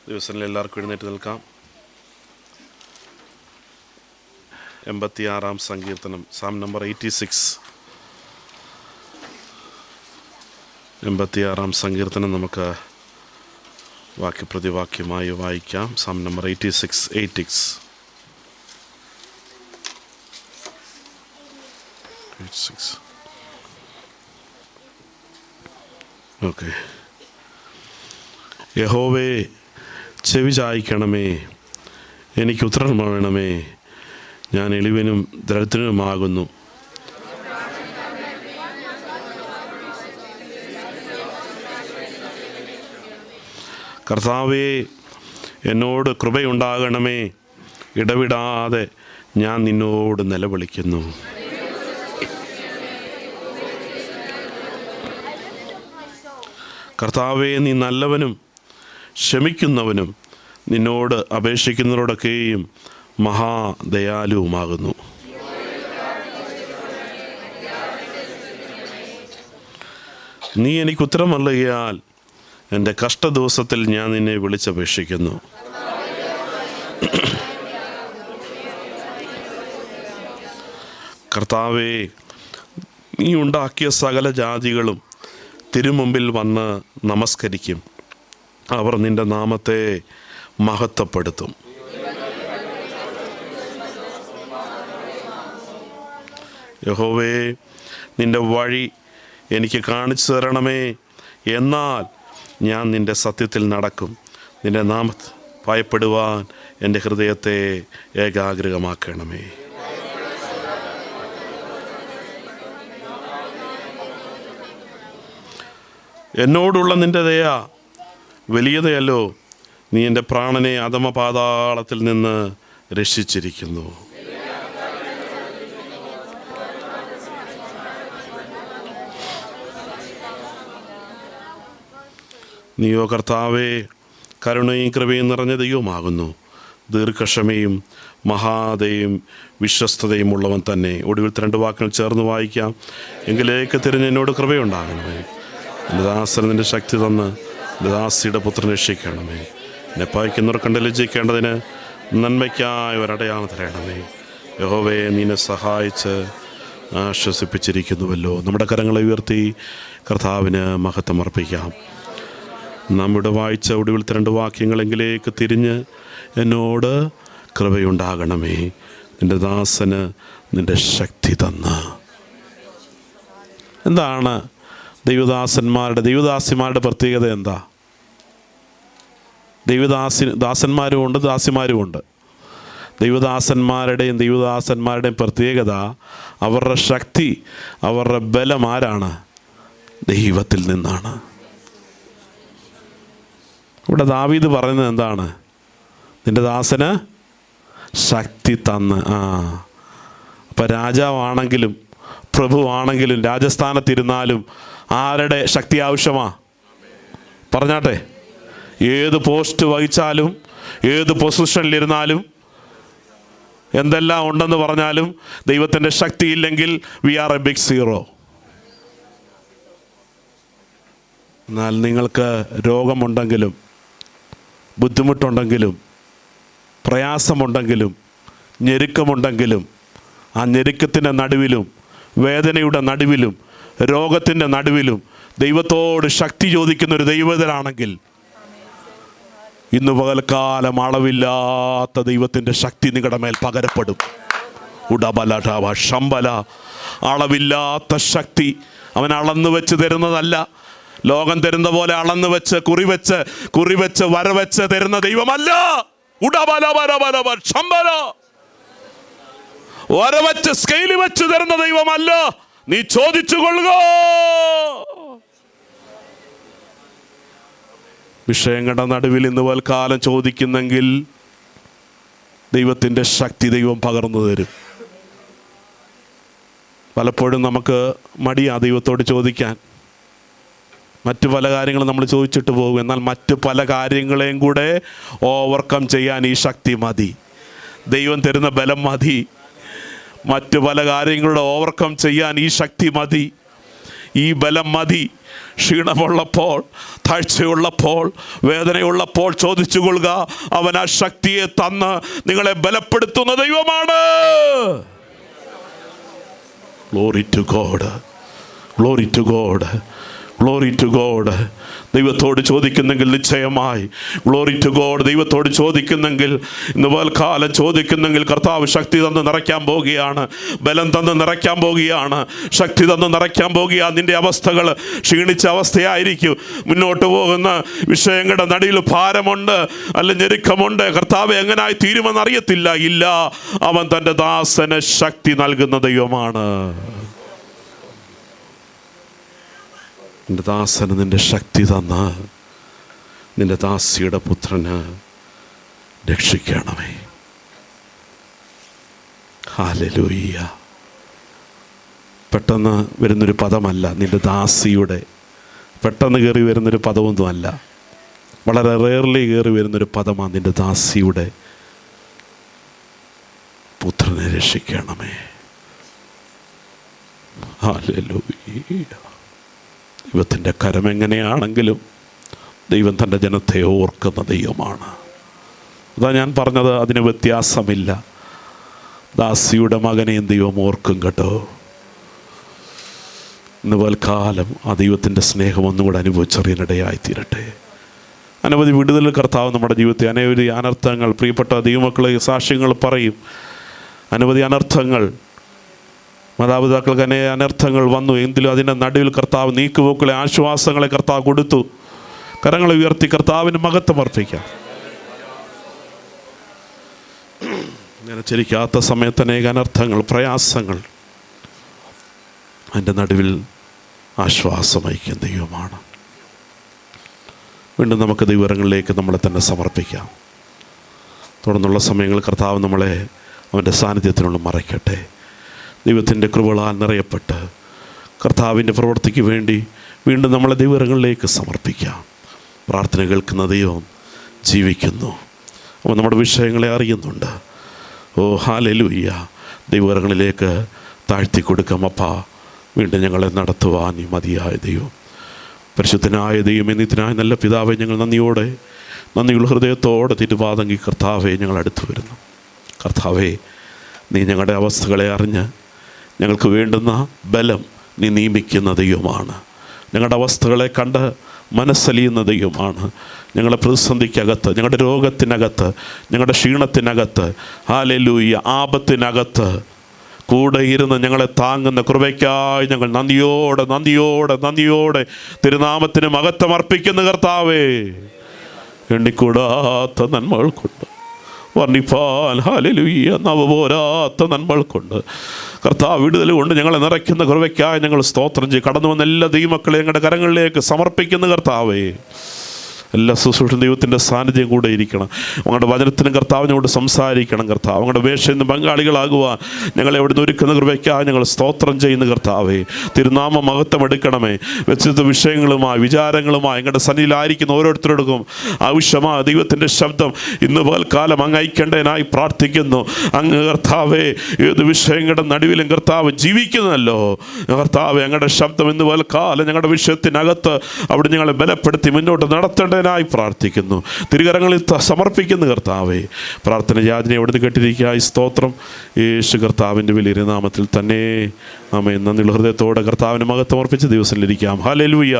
ദിവസങ്ങളിൽ എല്ലാവർക്കും എഴുന്നേറ്റ് നിൽക്കാം. 86 സങ്കീർത്തനം, സാം നമ്പർ 86. 86 സങ്കീർത്തനം നമുക്ക് വാക്യപ്രതിവാക്യമായി വായിക്കാം. Psalm number 86. ഓക്കെ. യഹോവേ, ചെവി ചായ്ക്കണമേ, എനിക്ക് ഉത്തരം വേണമേ. ഞാൻ എളിവനും ദരിദ്രനുമാകുന്നു. കർത്താവേ, എന്നോട് കൃപയുണ്ടാകണമേ. ഇടവിടാതെ ഞാൻ നിന്നോട് നിലവിളിക്കുന്നു. കർത്താവേ, നീ നല്ലവനും ക്ഷമിക്കുന്നവനും നിന്നോട് അപേക്ഷിക്കുന്നവരോടൊക്കെയും മഹാദയാലുവുമാകുന്നു. നീ എനിക്ക് ഉത്തരം നൽകിയാൽ എൻ്റെ കഷ്ടദിവസത്തിൽ ഞാൻ നിന്നെ വിളിച്ചപേക്ഷിക്കുന്നു. കർത്താവേ, നീ ഉണ്ടാക്കിയ സകല ജാതികളും തിരുമുമ്പിൽ വന്ന് നമസ്കരിക്കും. അവർ നിൻ്റെ നാമത്തെ മഹത്വപ്പെടുത്തും. യഹോവേ, നിൻ്റെ വഴി എനിക്ക് കാണിച്ചു തരണമേ. എന്നാൽ ഞാൻ നിൻ്റെ സത്യത്തിൽ നടക്കും. നിൻ്റെ നാമത്തെ ഭയപ്പെടുവാൻ എൻ്റെ ഹൃദയത്തെ ഏകാഗ്രമാക്കണമേ. എന്നോടുള്ള നിൻ്റെ ദയ വലിയതയല്ലോ. നീ എൻ്റെ പ്രാണനെ അധമപാതാളത്തിൽ നിന്ന് രക്ഷിച്ചിരിക്കുന്നു. നീയോ കർത്താവേ, കരുണയും കൃപയും നിറഞ്ഞ ദൈവമാകുന്നു. ദീർഘക്ഷമയും മഹാദയും വിശ്വസ്തതയും ഉള്ളവൻ തന്നെ. ഒടുവിൽ 2 വാക്കുകൾ ചേർന്ന് വായിക്കാം. എങ്കിലേക്ക് തിരിഞ്ഞ് എന്നോട് കൃപയുണ്ടാകണമേ. എൻ്റെ ദാസന് നിൻ്റെ ശക്തി തന്ന് എൻ്റെ ദാസിയുടെ പുത്രനെ രക്ഷിക്കണമേ. എന്നെ പായിക്കുന്നവർ കണ്ട് ലജ്ജിക്കേണ്ടതിന് നന്മയ്ക്കായി ഒരടയാളം തരണമേ. യഹോവേ, നിന്നെ സഹായിച്ച് ആശ്വസിപ്പിച്ചിരിക്കുന്നുവല്ലോ. നമ്മുടെ കരങ്ങളെ ഉയർത്തി കർത്താവിന് മഹത്വം അർപ്പിക്കാം. നമ്മുടെ വായിച്ച ഒടുവിൽ 2 വാക്യങ്ങളെങ്കിലേക്ക് തിരിഞ്ഞ് എന്നോട് കൃപയുണ്ടാകണമേ. നിൻ്റെ ദാസന് നിൻ്റെ ശക്തി തന്ന്. എന്താണ് ദൈവദാസിമാരുടെ പ്രത്യേകത? എന്താ? ദാസന്മാരുമുണ്ട്, ദാസിമാരുമുണ്ട്. ദൈവദാസന്മാരുടെയും പ്രത്യേകത, അവരുടെ ശക്തി, അവരുടെ ബലം ആരാണ്? ദൈവത്തിൽ നിന്നാണ്. ഇവിടെ ദാവീദ് പറയുന്നത് എന്താണ്? നിൻ്റെ ദാസന് ശക്തി തന്ന്. അപ്പം രാജാവാണെങ്കിലും പ്രഭുവാണെങ്കിലും രാജസ്ഥാനത്തിരുന്നാലും ആരുടെ ശക്തി ആവശ്യമാ? പറഞ്ഞാട്ടെ. ഏത് പോസ്റ്റ് വഹിച്ചാലും ഏത് പൊസിഷനിലിരുന്നാലും എന്തെല്ലാം ഉണ്ടെന്ന് പറഞ്ഞാലും ദൈവത്തിൻ്റെ ശക്തി ഇല്ലെങ്കിൽ we are a big zero. എന്നാൽ നിങ്ങൾക്ക് രോഗമുണ്ടെങ്കിലും ബുദ്ധിമുട്ടുണ്ടെങ്കിലും പ്രയാസമുണ്ടെങ്കിലും ഞെരുക്കമുണ്ടെങ്കിലും ആ ഞെരുക്കത്തിൻ്റെ നടുവിലും വേദനയുടെ നടുവിലും രോഗത്തിൻ്റെ നടുവിലും ദൈവത്തോട് ശക്തി ചോദിക്കുന്നൊരു ദൈവത്തിലാണെങ്കിൽ ഇന്ന് പകൽക്കാലം അളവില്ലാത്ത ദൈവത്തിൻ്റെ ശക്തി നിങ്ങളുടെ മേൽ പകരപ്പെടും. ഉടബലടവ ശമ്പല. അളവില്ലാത്ത ശക്തി അവൻ അളന്നു വെച്ച് തരുന്നതല്ല. ലോകം തരുന്ന പോലെ അളന്നു വെച്ച് കുറിവെച്ച് വരവെച്ച് തരുന്ന ദൈവമല്ല. ഉടബലബലബലബ ശമ്പല. വരവെച്ച് സ്കെയില് വെച്ച് തരുന്ന ദൈവമല്ല. നീ ചോദിച്ചു കൊള്ളുക. വിഷയങ്ങളുടെ നടുവിൽ ഇന്ന് വൽക്കാലം ചോദിക്കുന്നെങ്കിൽ ദൈവത്തിൻ്റെ ശക്തി ദൈവം പകർന്നു തരും. പലപ്പോഴും നമുക്ക് മടിയാ ദൈവത്തോട് ചോദിക്കാൻ. മറ്റു പല കാര്യങ്ങളും നമ്മൾ ചോദിച്ചിട്ട് പോകും. എന്നാൽ മറ്റു പല കാര്യങ്ങളെയും കൂടെ ഓവർകം ചെയ്യാൻ ഈ ശക്തി മതി. ദൈവം തരുന്ന ബലം മതി. മറ്റു പല കാര്യങ്ങളുടെ ഓവർകം ചെയ്യാൻ ഈ ശക്തി മതി. ഈ ബലം മതി. ക്ഷീണമുള്ളപ്പോൾ, താഴ്ചയുള്ളപ്പോൾ, വേദനയുള്ളപ്പോൾ ചോദിച്ചു കൊള്ളുക. അവൻ ആ ശക്തിയെ തന്ന് നിങ്ങളെ ബലപ്പെടുത്തുന്ന ദൈവമാണ്. Glory to God. Glory to God. Glory to God. ദൈവത്തോട് ചോദിക്കുന്നെങ്കിൽ നിശ്ചയമായി ഗ്ലോറി ടു ഗോഡ്. ദൈവത്തോട് ചോദിക്കുന്നെങ്കിൽ, ഇന്ന് പൽക്കാലം ചോദിക്കുന്നെങ്കിൽ, കർത്താവ് ശക്തി തന്ന് നിറയ്ക്കാൻ പോവുകയാണ്, ബലം തന്ന് നിറയ്ക്കാൻ പോവുകയാണ്, ശക്തി തന്ന് നിറയ്ക്കാൻ പോവുകയാണ്. നിന്റെ അവസ്ഥകൾ ക്ഷീണിച്ച അവസ്ഥയായിരിക്കും. മുന്നോട്ട് പോകുന്ന വിഷയങ്ങളുടെ നടുവിൽ ഭാരമുണ്ട്, അല്ല ഞെരുക്കമുണ്ട്. കർത്താവ് എങ്ങനായി തീരുമെന്ന് അറിയത്തില്ല. ഇല്ല, അവൻ തൻ്റെ ദാസന് ശക്തി നൽകുന്ന ദൈവമാണ്. നിന്റെ ദാസന് നിന്റെ ശക്തി തന്ന് നിന്റെ ദാസിയുടെ പുത്രന് രക്ഷിക്കണമേ. ഹല്ലേലൂയ. പെട്ടെന്ന് വരുന്നൊരു പദമല്ല നിന്റെ ദാസിയുടെ, പെട്ടെന്ന് കയറി വരുന്നൊരു പദമൊന്നുമല്ല, വളരെ റെയർലി കയറി വരുന്നൊരു പദമാണ് നിന്റെ ദാസിയുടെ പുത്രനെ രക്ഷിക്കണമേ. ഹല്ലേലൂയ. ദൈവത്തിൻ്റെ കരമെങ്ങനെയാണെങ്കിലും ദൈവം തൻ്റെ ജനത്തെ ഓർക്കുന്ന ദൈവമാണ്. അതാ ഞാൻ പറഞ്ഞത്, അതിന് വ്യത്യാസമില്ല. ദാസിയുടെ മകനെയും ദൈവം ഓർക്കും കേട്ടോ. ഇന്ന് പൽക്കാലം ആ ദൈവത്തിൻ്റെ സ്നേഹം ഒന്നുകൂടെ അനുഭവിച്ചറിയാനിടയായിത്തീരട്ടെ. അനവധി വിടുതൽ കർത്താവ് നമ്മുടെ ജീവിതത്തിൽ, അനവധി അനർത്ഥങ്ങൾ, പ്രിയപ്പെട്ട ദൈവമക്കളെ സാക്ഷ്യങ്ങൾ പറയും. അനവധി അനർത്ഥങ്ങൾ, മാതാപിതാക്കൾക്ക് അനർത്ഥങ്ങൾ വന്നു എങ്കിലും അതിൻ്റെ നടുവിൽ കർത്താവ് നീക്കുപോക്കുകളെ, ആശ്വാസങ്ങളെ കർത്താവ് കൊടുത്തു. കരങ്ങളെ ഉയർത്തി കർത്താവിന് മഹത്വം അർപ്പിക്കാം. നനച്ചിരിക്കാത്ത സമയത്ത് അനേക അനർത്ഥങ്ങൾ, പ്രയാസങ്ങൾ, അതിൻ്റെ നടുവിൽ ആശ്വാസം അയക്കുന്ന ദൈവമാണ്. വീണ്ടും നമുക്ക് ദൈവങ്ങളിലേക്ക് നമ്മളെ തന്നെ സമർപ്പിക്കാം. തുടർന്നുള്ള സമയങ്ങൾ കർത്താവ് നമ്മളെ അവൻ്റെ സാന്നിധ്യത്തിനുള്ള മറയ്ക്കട്ടെ. ദൈവത്തിൻ്റെ കൃപകളാൽ നിറയപ്പെട്ട് കർത്താവിൻ്റെ പ്രവൃത്തിക്ക് വേണ്ടി വീണ്ടും നമ്മളെ ദൈവങ്ങളിലേക്ക് സമർപ്പിക്കാം. പ്രാർത്ഥന കേൾക്കുന്ന ദൈവം ജീവിക്കുന്നു. അവൻ നമ്മുടെ വിഷയങ്ങളെ അറിയുന്നുണ്ട്. ഓ ഹല്ലേലൂയ. ദൈവങ്ങളിലേക്ക് താഴ്ത്തി കൊടുക്കാം. അപ്പാ, വീണ്ടും ഞങ്ങളെ നടത്തുവാൻ ഈ മതിയായ ദൈവം, പരിശുദ്ധനായ ദൈവം, എന്നിത്തിനായ നല്ല പിതാവെ, ഞങ്ങൾ നന്ദിയുള്ള ഹൃദയത്തോടെ തിരുവാതങ്കി കർത്താവെ ഞങ്ങൾ അടുത്തു വരുന്നു. കർത്താവെ, നീ ഞങ്ങളുടെ അവസ്ഥകളെ അറിഞ്ഞ് ഞങ്ങൾക്ക് വേണ്ടുന്ന ബലം നീ നിയമിക്കുന്ന ദൈവമാണ്. ഞങ്ങളുടെ അവസ്ഥകളെ കണ്ട് മനസ്സലിയുന്ന ദൈവമാണ്. ഞങ്ങളുടെ പ്രതിസന്ധിക്കകത്ത്, ഞങ്ങളുടെ രോഗത്തിനകത്ത്, ഞങ്ങളുടെ ക്ഷീണത്തിനകത്ത്, ഹല്ലേലൂയ, ആപത്തിനകത്ത് കൂടെ ഇരുന്ന് ഞങ്ങളെ താങ്ങുന്ന കൃപയ്ക്കായി ഞങ്ങൾ നന്ദിയോടെ തിരുനാമത്തിന് മഹത്വം അർപ്പിക്കുന്ന കർത്താവേ, എണ്ണിക്കൂടാത്ത നന്മകൾ കൊണ്ട് വർണ്ണിപ്പാൻ ഹല്ലേലൂയ നവപോരാത്ത നന്മകൾ കൊണ്ട് കർത്താവ് വിടുതൽ കൊണ്ട് ഞങ്ങളെ നിറയ്ക്കുന്ന കൃപയ്ക്കായി ഞങ്ങൾ സ്തോത്രം ചെയ്യും. കടന്നു വന്ന എല്ലാ ദൈവമക്കളെ ഞങ്ങളുടെ കരങ്ങളിലേക്ക് സമർപ്പിക്കുന്ന കർത്താവേ, എല്ലാ ശുശ്രൂഷ ദൈവത്തിൻ്റെ സാന്നിധ്യം കൂടെ ഇരിക്കണം. അവങ്ങളുടെ വചനത്തിനും കർത്താവിനോട് സംസാരിക്കണം. കർത്താവ് അവങ്ങളുടെ വേഷയിൽ പങ്കാളികളാകുവാൻ ഞങ്ങളെ അവിടുന്ന് ഒരുക്കുന്ന കൃപയ്ക്കായി ഞങ്ങൾ സ്തോത്രം ചെയ്യുന്ന കർത്താവേ, തിരുനാമ മഹത്വം എടുക്കണമേ. വ്യത്യസ്ത വിഷയങ്ങളുമായി, വിചാരങ്ങളുമായി ഞങ്ങളുടെ സന്നിധിയിലായിരിക്കുന്ന ഓരോരുത്തരോടും ആവശ്യമായ ദൈവത്തിൻ്റെ ശബ്ദം ഇന്ന് പകൽക്കാലം അങ്ങ് അയക്കേണ്ടതിനായി പ്രാർത്ഥിക്കുന്നു. അങ്ങ് കർത്താവേ, ഏത് വിഷയങ്ങളുടെ നടുവിലും കർത്താവ് ജീവിക്കുന്നതല്ലോ കർത്താവേ, ഞങ്ങളുടെ ശബ്ദം ഇന്ന് പകൽക്കാലം ഞങ്ങളുടെ വിഷയത്തിനകത്ത് അവിടെ ഞങ്ങളെ ബലപ്പെടുത്തി മുന്നോട്ട് നടത്തേണ്ട ായി പ്രാർത്ഥിക്കുന്നു. തിരുകരങ്ങളിൽ സമർപ്പിക്കുന്ന കർത്താവേ, പ്രാർത്ഥന യാചന എവിടുന്ന് കേട്ടിരിക്കുക. സ്തോത്രം യേശു കർത്താവിൻ്റെ വലിയ നാമത്തിൽ തന്നെ ആമേൻ. നന്ദിയുള്ള ഹൃദയത്തോടെ കർത്താവിന് മഹത്വം അർപ്പിച്ച് ദിവസത്തിലിരിക്കാം. ഹല്ലേലൂയ.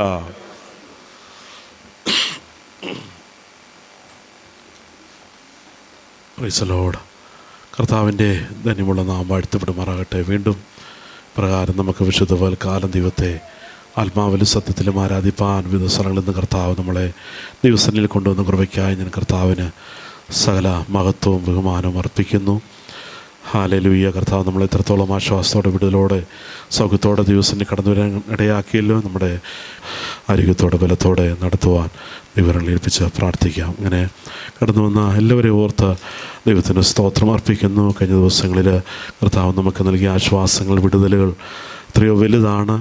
Praise the Lord. കർത്താവിൻ്റെ ധന്യമുള്ള നാമം വാഴ്ത്തപ്പെടുമാറാകട്ടെ. വീണ്ടും പ്രകാരം നമുക്ക് വിശുദ്ധ പകൽക്കാലം ദൈവത്തെ ആത്മാവിലും സത്യത്തിലും ആരാധിപ്പാൻ വിവിധ സ്ഥലങ്ങളിൽ നിന്ന് കർത്താവ് നമ്മളെ ദൈവസന്നിധിയിൽ കൊണ്ടുവന്ന കൃപയ്ക്കായി ഞാൻ കർത്താവിന് സകല മഹത്വവും ബഹുമാനവും അർപ്പിക്കുന്നു. ഹല്ലേലൂയ. കർത്താവ് നമ്മളെ എത്രത്തോളം ആശ്വാസത്തോടെ വിടുതലോടെ സൗഖ്യത്തോടെ ദിവസത്തിൽ കടന്നു വരാൻ ഇടയാക്കിയല്ലോ. നമ്മുടെ ആരോഗ്യത്തോടെ ബലത്തോടെ നടത്തുവാൻ ദൈവങ്ങളെ ഏൽപ്പിച്ച് പ്രാർത്ഥിക്കാം. ഇങ്ങനെ കടന്നു വന്ന എല്ലാവരെയും ഓർത്ത് ദൈവത്തിന് സ്തോത്രം അർപ്പിക്കുന്നു. കഴിഞ്ഞ ദിവസങ്ങളിൽ കർത്താവ് നമുക്ക് നൽകിയ ആശ്വാസങ്ങൾ, വിടുതലുകൾ എത്രയോ വലുതാണ്.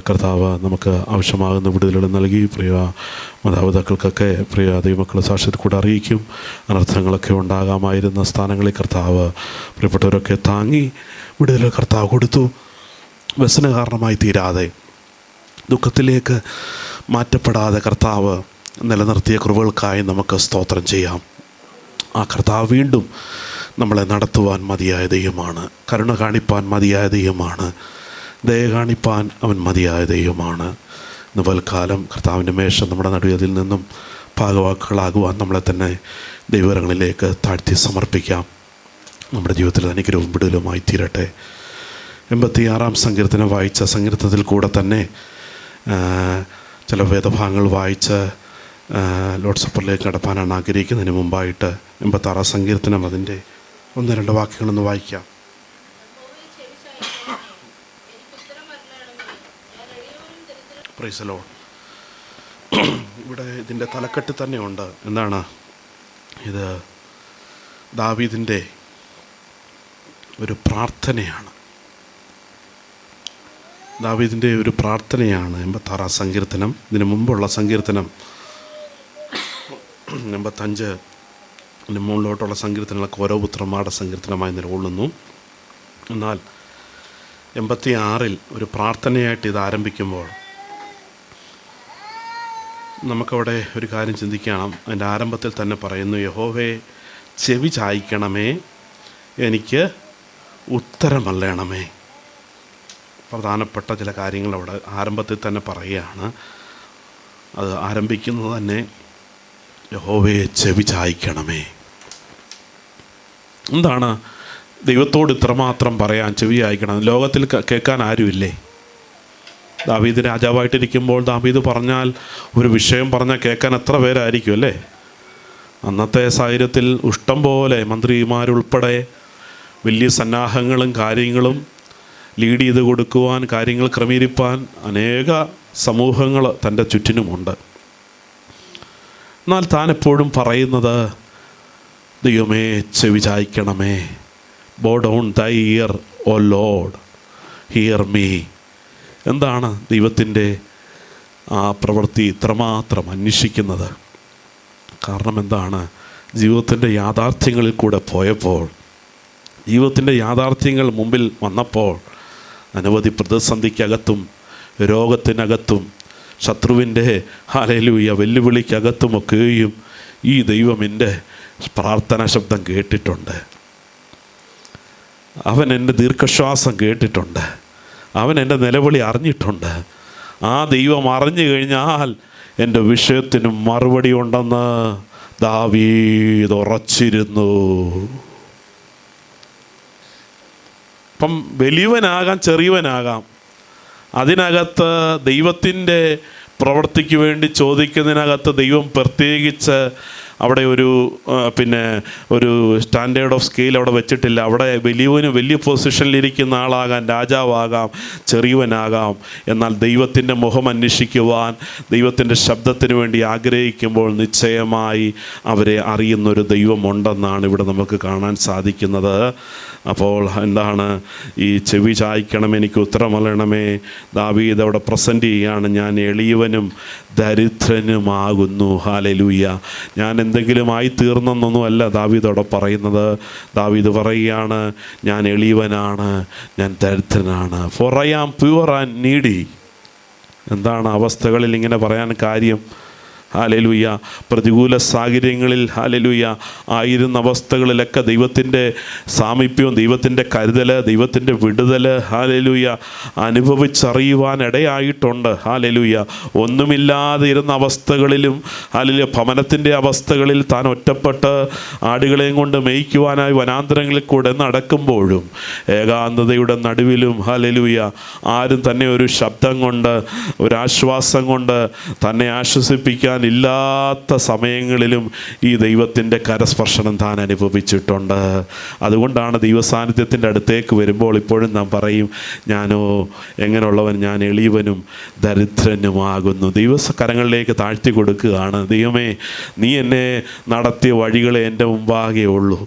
കർത്താവ് നമുക്ക് ആവശ്യമാകുന്ന വിടുതലുകൾ നൽകി. പ്രിയ മാതാപിതാക്കൾക്കൊക്കെ പ്രിയ ദൈവമക്കളെ സാക്ഷ്യത്തിൽ കൂടെ അറിയിക്കും. അനർത്ഥങ്ങളൊക്കെ ഉണ്ടാകാമായിരുന്ന സ്ഥാനങ്ങളിൽ കർത്താവ് പ്രിയപ്പെട്ടവരൊക്കെ താങ്ങി വിടുതൽ കർത്താവ് കൊടുത്തു. വ്യസന കാരണമായി തീരാതെ ദുഃഖത്തിലേക്ക് മാറ്റപ്പെടാതെ കർത്താവ് നിലനിർത്തിയ കൃപകൾക്കായി നമുക്ക് സ്തോത്രം ചെയ്യാം. ആ കർത്താവ് വീണ്ടും നമ്മളെ നടത്തുവാൻ മതിയായ ദൈവമാണ്. കരുണ കാണിപ്പാൻ മതിയായ ദൈവമാണ്. ദയ കാണിപ്പാൻ അവൻ മതിയായ ദൈവമാണ്. ഇന്ന് പൽക്കാലം കർത്താവിൻ്റെ മേശ നമ്മുടെ നടുവിൽ നിന്നും ഭാഗവാക്കുകളാകുവാൻ നമ്മളെ തന്നെ ദൈവകരങ്ങളിലേക്ക് താഴ്ത്തി സമർപ്പിക്കാം. നമ്മുടെ ജീവിതത്തിൽ അനുഗ്രഹവും വിടുതലുമായി തീരട്ടെ. 86-ാം സങ്കീർത്തനം വായിച്ച സങ്കീർത്തനത്തിൽ കൂടെ തന്നെ ചില വേദഭാഗങ്ങൾ വായിച്ച് ലോർഡ് സപ്പറിലേക്ക് കടപ്പാനാണ് ആഗ്രഹിക്കുന്നതിന് മുമ്പായിട്ട് 86-ാം സങ്കീർത്തനം അതിൻ്റെ 1-2 വാക്യങ്ങളൊന്ന് വായിക്കാം. Praise the Lord. ഇവിടെ ഇതിൻ്റെ തലക്കെട്ട് തന്നെയുണ്ട്. എന്താണ് ഇത്? ദാവീദിൻ്റെ ഒരു പ്രാർത്ഥനയാണ്. ദാവീദിൻ്റെ ഒരു പ്രാർത്ഥനയാണ് 86-ാം സങ്കീർത്തനം. ഇതിന് മുമ്പുള്ള സങ്കീർത്തനം 85 മുകളിലോട്ടുള്ള സങ്കീർത്തനങ്ങളൊക്കെ ഓരോ പുത്രന്മാരുടെ സങ്കീർത്തനമായി നിലകൊള്ളുന്നു. എന്നാൽ 86-ൽ ഒരു പ്രാർത്ഥനയായിട്ട് ഇത് ആരംഭിക്കുമ്പോൾ നമുക്കവിടെ ഒരു കാര്യം ചിന്തിക്കണം. അതിൻ്റെ ആരംഭത്തിൽ തന്നെ പറയുന്നു, യഹോവേ ചെവി ചായ്ക്കണമേ, എനിക്ക് ഉത്തരമല്ലണമേ. പ്രധാനപ്പെട്ട ചില കാര്യങ്ങൾ അവിടെ ആരംഭത്തിൽ തന്നെ പറയുകയാണ്. അത് ആരംഭിക്കുന്നത് തന്നെ യഹോവയെ ചെവി ചായ്ക്കണമേ. എന്താണ് ദൈവത്തോട് ഇത്രമാത്രം പറയാൻ ചെവി ചായ്ക്കണം? ലോകത്തിൽ കേൾക്കാൻ ആരുമില്ലേ? ദാവീദ് രാജാവായിട്ടിരിക്കുമ്പോൾ ദാവീദ് പറഞ്ഞാൽ, ഒരു വിഷയം പറഞ്ഞാൽ കേൾക്കാൻ എത്ര പേരായിരിക്കും അല്ലേ? അന്നത്തെ സാഹചര്യത്തിൽ ഇഷ്ടം പോലെ മന്ത്രിമാരുൾപ്പെടെ വലിയ സന്നാഹങ്ങളും കാര്യങ്ങളും ലീഡ് ചെയ്ത് കൊടുക്കുവാൻ, കാര്യങ്ങൾ ക്രമീകരിപ്പാൻ അനേക സമൂഹങ്ങൾ തൻ്റെ ചുറ്റിനുമുണ്ട്. എന്നാൽ താൻ എപ്പോഴും പറയുന്നത്, ദൈവമേ ചെവി ചായ്ക്കണമേ. ബോ ഡൗൺ ദൈ year oh Lord, here me. എന്താണ് ദൈവത്തിൻ്റെ ആ പ്രവൃത്തി ഇത്രമാത്രം അന്വേഷിക്കുന്നത്? കാരണം എന്താണ്? ജീവിതത്തിൻ്റെ യാഥാർത്ഥ്യങ്ങളിൽ കൂടെ പോയപ്പോൾ, ജീവിതത്തിൻ്റെ യാഥാർത്ഥ്യങ്ങൾ മുമ്പിൽ വന്നപ്പോൾ, അനവധി പ്രതിസന്ധിക്കകത്തും രോഗത്തിനകത്തും ശത്രുവിൻ്റെ ഹല്ലേലൂയ വെല്ലുവിളിക്കകത്തുമൊക്കെയും ഈ ദൈവം എൻ്റെ പ്രാർത്ഥനാ ശബ്ദം കേട്ടിട്ടുണ്ട്. അവൻ എൻ്റെ ദീർഘശ്വാസം കേട്ടിട്ടുണ്ട്. അവൻ എൻ്റെ നിലവിളി അറിഞ്ഞിട്ടുണ്ട്. ആ ദൈവം അറിഞ്ഞു കഴിഞ്ഞാൽ എൻ്റെ വിഷയത്തിന് മറുപടി ഉണ്ടെന്ന് ദാവീദ് ഉറച്ചിരുന്നു. അപ്പം വലിയവനാകാം ചെറിയവനാകാം, അതിനകത്ത് ദൈവത്തിൻ്റെ പ്രവൃത്തിക്ക് വേണ്ടി ചോദിക്കുന്നതിനകത്ത് ദൈവം പ്രത്യേകിച്ച് അവിടെ ഒരു സ്റ്റാൻഡേർഡ് ഓഫ് സ്കെയിൽ അവിടെ വെച്ചിട്ടില്ല. അവിടെ വലിയവന് വലിയ പൊസിഷനിലിരിക്കുന്ന ആളാകാം, രാജാവാകാം, ചെറിയവനാകാം. എന്നാൽ ദൈവത്തിൻ്റെ മുഖം അന്വേഷിക്കുവാൻ, ദൈവത്തിൻ്റെ ശബ്ദത്തിന് വേണ്ടി ആഗ്രഹിക്കുമ്പോൾ നിശ്ചയമായി അവരെ അറിയുന്നൊരു ദൈവമുണ്ടെന്നാണ് ഇവിടെ നമുക്ക് കാണാൻ സാധിക്കുന്നത്. അപ്പോൾ എന്താണ് ഈ ചെവി ചായ്ക്കണം, എനിക്ക് ഉത്തരമല്ലണമേ? ദാവീദ് അവിടെ പ്രസൻറ്റ് ചെയ്യുകയാണ്, ഞാൻ എളിയവനും ദരിദ്രനുമാകുന്നു. ഹല്ലേലൂയ. ഞാൻ എന്തെങ്കിലും ആയി തീർന്നെന്നൊന്നുമല്ല ദാവീദ് അവിടെ പറയുന്നത്. ദാവീദ് പറയുകയാണ്, ഞാൻ എളിയവനാണ്, ഞാൻ ദരിദ്രനാണ്. For I am poor and needy. എന്താണ് അവസ്ഥകളിൽ ഇങ്ങനെ പറയാൻ കാര്യം? ഹല്ലേലൂയ. പ്രതികൂല സാഹചര്യങ്ങളിൽ ഹല്ലേലൂയ ആയിരുന്ന അവസ്ഥകളിലൊക്കെ ദൈവത്തിൻ്റെ സാമീപ്യവും ദൈവത്തിൻ്റെ കരുതൽ, ദൈവത്തിൻ്റെ വിടുതൽ ഹല്ലേലൂയ അനുഭവിച്ചറിയുവാൻ ഇടയായിട്ടുണ്ട്. ഹല്ലേലൂയ. ഒന്നുമില്ലാതെ ഇരുന്ന അവസ്ഥകളിലും ഹല്ലേലൂയ ഭവനത്തിൻ്റെ അവസ്ഥകളിൽ താൻ ഒറ്റപ്പെട്ട് ആടുകളെയും കൊണ്ട് മേയ്ക്കുവാനായി വനാന്തരങ്ങളിൽ കൂടെ നടക്കുമ്പോഴും ഏകാന്തതയുടെ നടുവിലും ഹല്ലേലൂയ ആരും തന്നെ ഒരു ശബ്ദം കൊണ്ട്, ഒരാശ്വാസം കൊണ്ട് തന്നെ ആശ്വസിപ്പിക്കാൻ ഇല്ലാത്ത സമയങ്ങളിലും ഈ ദൈവത്തിൻ്റെ കരസ്പർശനം താൻ അനുഭവിച്ചിട്ടുണ്ട്. അതുകൊണ്ടാണ് ദൈവസാന്നിധ്യത്തിൻ്റെ അടുത്തേക്ക് വരുമ്പോൾ ഇപ്പോഴും നാം പറയും, ഞാനോ എങ്ങനെയുള്ളവൻ, ഞാൻ എളിയവനും ദരിദ്രനുമാകുന്നു. ദൈവകരങ്ങളിലേക്ക് താഴ്ത്തി കൊടുക്കുകയാണ്. ദൈവമേ, നീ എന്നെ നടത്തിയ വഴികളെ എൻ്റെ മുമ്പാകെ ഉള്ളൂ.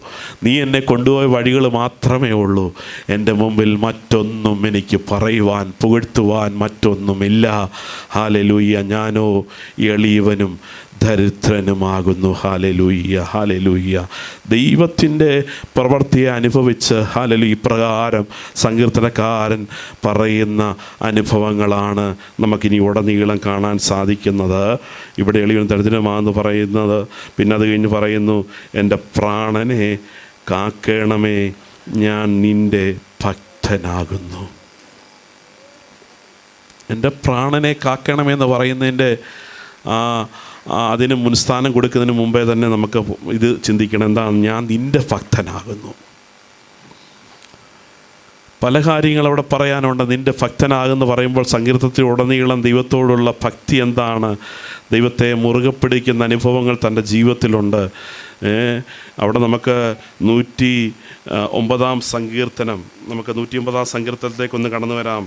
നീ എന്നെ കൊണ്ടുപോയ വഴികൾ മാത്രമേ ഉള്ളൂ. എൻ്റെ മുമ്പിൽ മറ്റൊന്നും എനിക്ക് പറയുവാൻ, പുകഴ്ത്തുവാൻ മറ്റൊന്നുമില്ല. ഹല്ലേലൂയ. ഞാനോ എളിയവനും ധനികനും ദരിദ്രനുമാകുന്നു. Hallelujah, hallelujah. ദൈവത്തിൻ്റെ പ്രവൃത്തിയെ അനുഭവിച്ച് ഹല്ലേലൂയ ഇപ്രകാരം സങ്കീർത്തനക്കാരൻ പറയുന്ന അനുഭവങ്ങളാണ് നമുക്കിനി ഉടനീളം കാണാൻ സാധിക്കുന്നത്. ഇവിടെ എളിയവൻ ദരിദ്രനുമാണെന്ന് പറയുന്നത്, പിന്നെ അത് കഴിഞ്ഞ് പറയുന്നു, എൻ്റെ പ്രാണനെ കാക്കണമേ, ഞാൻ നിൻ്റെ ഭക്തനാകുന്നു. എൻ്റെ പ്രാണനെ കാക്കണമെന്ന് പറയുന്നതിൻ്റെ അതിന് മുൻസ്ഥാനം കൊടുക്കുന്നതിന് മുമ്പേ തന്നെ നമുക്ക് ഇത് ചിന്തിക്കണം. എന്താണ്? ഞാൻ നിൻ്റെ ഭക്തനാകുന്നു. പല കാര്യങ്ങൾ അവിടെ പറയാനുണ്ട്. നിൻ്റെ ഭക്തനാകുന്നു പറയുമ്പോൾ സങ്കീർത്തനത്തിലുടനീളം ദൈവത്തോടുള്ള ഭക്തി എന്താണ്? ദൈവത്തെ മുറുകെ പിടിക്കുന്ന അനുഭവങ്ങൾ തൻ്റെ ജീവിതത്തിലുണ്ട്. അവിടെ നമുക്ക് 109 സങ്കീർത്തനം, നമുക്ക് 109 സങ്കീർത്തനത്തിലേക്കൊന്ന് കടന്നു വരാം.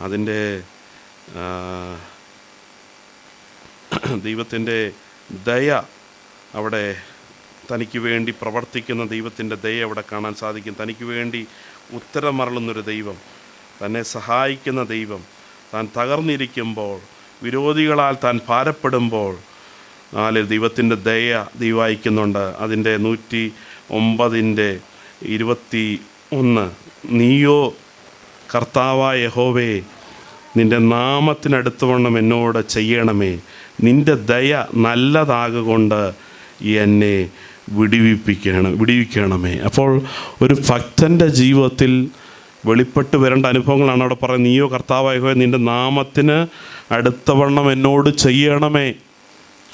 അതിൻ്റെ ദൈവത്തിൻ്റെ ദയ, അവിടെ തനിക്ക് വേണ്ടി പ്രവർത്തിക്കുന്ന ദൈവത്തിൻ്റെ ദയ അവിടെ കാണാൻ സാധിക്കും. തനിക്ക് വേണ്ടി ഉത്തരമരുളുന്നൊരു ദൈവം, തന്നെ സഹായിക്കുന്ന ദൈവം, താൻ തകർന്നിരിക്കുമ്പോൾ, വിരോധികളാൽ താൻ ഭാരപ്പെടുമ്പോൾ ദൈവത്തിൻ്റെ ദയ ദൈവായിക്കുന്നുണ്ട്. അതിൻ്റെ 109:21, നീയോ കർത്താവായ യഹോവേ, നിൻ്റെ നാമത്തിനടുത്തവണ്ണം എന്നോട് ചെയ്യണമേ, നിൻ്റെ ദയ നല്ലതാകൊണ്ട് എന്നെ വിടുവിക്കണമേ. അപ്പോൾ ഒരു ഭക്തൻ്റെ ജീവിതത്തിൽ വെളിപ്പെട്ട് വരേണ്ട അനുഭവങ്ങളാണ് അവിടെ പറയുന്നത്. നീയോ കർത്താവായ യഹോവേ, നിൻ്റെ നാമത്തിന് അടുത്തവണ്ണം എന്നോട് ചെയ്യണമേ.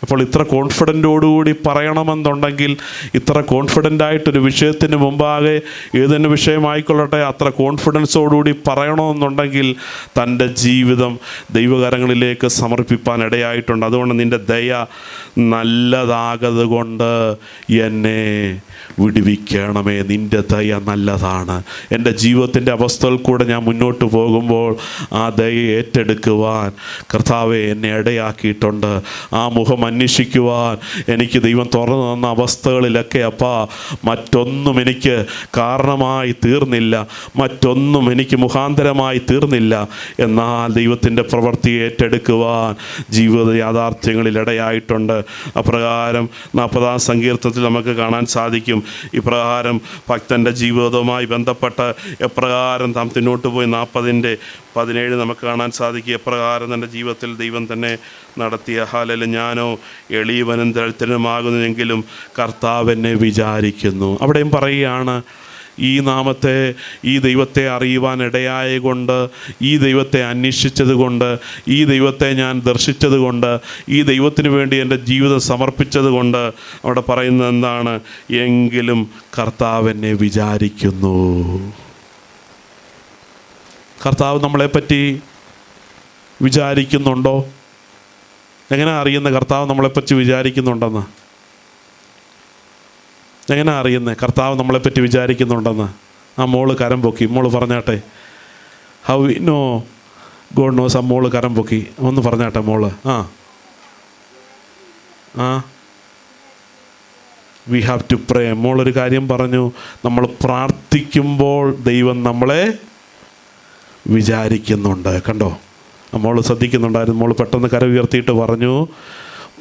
അപ്പോൾ ഇത്ര കോൺഫിഡൻറ്റോടുകൂടി പറയണമെന്നുണ്ടെങ്കിൽ, ഇത്ര കോൺഫിഡൻ്റായിട്ടൊരു വിഷയത്തിന് മുമ്പാകെ ഏതെന്നെ വിഷയമായിക്കൊള്ളട്ടെ അത്ര കോൺഫിഡൻസോടുകൂടി പറയണമെന്നുണ്ടെങ്കിൽ തൻ്റെ ജീവിതം ദൈവകരങ്ങളിലേക്ക് സമർപ്പിപ്പാൻ ഇടയായിട്ടുണ്ട്. അതുകൊണ്ട് നിൻ്റെ ദയ നല്ലതാകത് കൊണ്ട് എന്നെ വിടുവിക്കണമേ. നിൻ്റെ ദയ നല്ലതാണ്. എൻ്റെ ജീവിതത്തിൻ്റെ അവസ്ഥകൾ കൂടെ ഞാൻ മുന്നോട്ട് പോകുമ്പോൾ ആ ദയ ഏറ്റെടുക്കുവാൻ കർത്താവെ എന്നെ ഇടയാക്കിയിട്ടുണ്ട്. ആ മുഖം അന്വേഷിക്കുവാൻ എനിക്ക് ദൈവം തുറന്നു തന്ന അവസ്ഥകളിലൊക്കെ അപ്പാ മറ്റൊന്നും എനിക്ക് കാരണമായി തീർന്നില്ല, മറ്റൊന്നും എനിക്ക് മുഖാന്തരമായി തീർന്നില്ല. എന്നാൽ ദൈവത്തിൻ്റെ പ്രവൃത്തി ഏറ്റെടുക്കുവാൻ ജീവിത യാഥാർത്ഥ്യങ്ങളിൽ ഇടയായിട്ടുണ്ട്. അപ്രകാരം 40 സങ്കീർത്തനത്തിൽ നമുക്ക് കാണാൻ സാധിക്കും. ഇപ്രകാരം ഭക്തൻ്റെ ജീവിതവുമായി ബന്ധപ്പെട്ട് എപ്രകാരം താൻ മുന്നോട്ട് പോയി 40:17 നമുക്ക് കാണാൻ സാധിക്കും. എപ്രകാരം തൻ്റെ ജീവിതത്തിൽ ദൈവം തന്നെ നടത്തിയ. ഹല്ലേലൂയ. ഞാനോ എളിയവനും ദരിദ്രനുമാകുന്നെങ്കിലും കർത്താവ് എന്നെ വിചാരിക്കുന്നു. അവിടെയും പറയുകയാണ്, ഈ നാമത്തെ, ഈ ദൈവത്തെ അറിയുവാൻ ഇടയായ കൊണ്ട്, ഈ ദൈവത്തെ അന്വേഷിച്ചത് കൊണ്ട്, ഈ ദൈവത്തെ ഞാൻ ദർശിച്ചത് കൊണ്ട്, ഈ ദൈവത്തിന് വേണ്ടി എൻ്റെ ജീവിതം സമർപ്പിച്ചത് കൊണ്ട് അവിടെ പറയുന്നത് എന്താണ്? എങ്കിലും കർത്താവ് എന്നെ വിചാരിക്കുന്നു. കർത്താവ് നമ്മളെപ്പറ്റി വിചാരിക്കുന്നുണ്ടോ? എങ്ങനെ അറിയുന്ന കർത്താവ് നമ്മളെപ്പറ്റി വിചാരിക്കുന്നുണ്ടെന്ന്? എങ്ങനെ അറിയുന്നത് കർത്താവ് നമ്മളെപ്പറ്റി വിചാരിക്കുന്നുണ്ടെന്ന്? ആ മോള് കരം പൊക്കി, മോള് പറഞ്ഞാട്ടെ. How we know God knows? ആ മോള് കരം പൊക്കി, ഒന്ന് പറഞ്ഞാട്ടെ മോള്. We have to pray. മോളൊരു കാര്യം പറഞ്ഞു, നമ്മൾ പ്രാർത്ഥിക്കുമ്പോൾ ദൈവം നമ്മളെ വിചാരിക്കുന്നുണ്ട്. കണ്ടോ? മോള് ശ്രദ്ധിക്കുന്നുണ്ടായിരുന്നു. മോള് പെട്ടെന്ന് കര ഉയർത്തിയിട്ട് പറഞ്ഞു,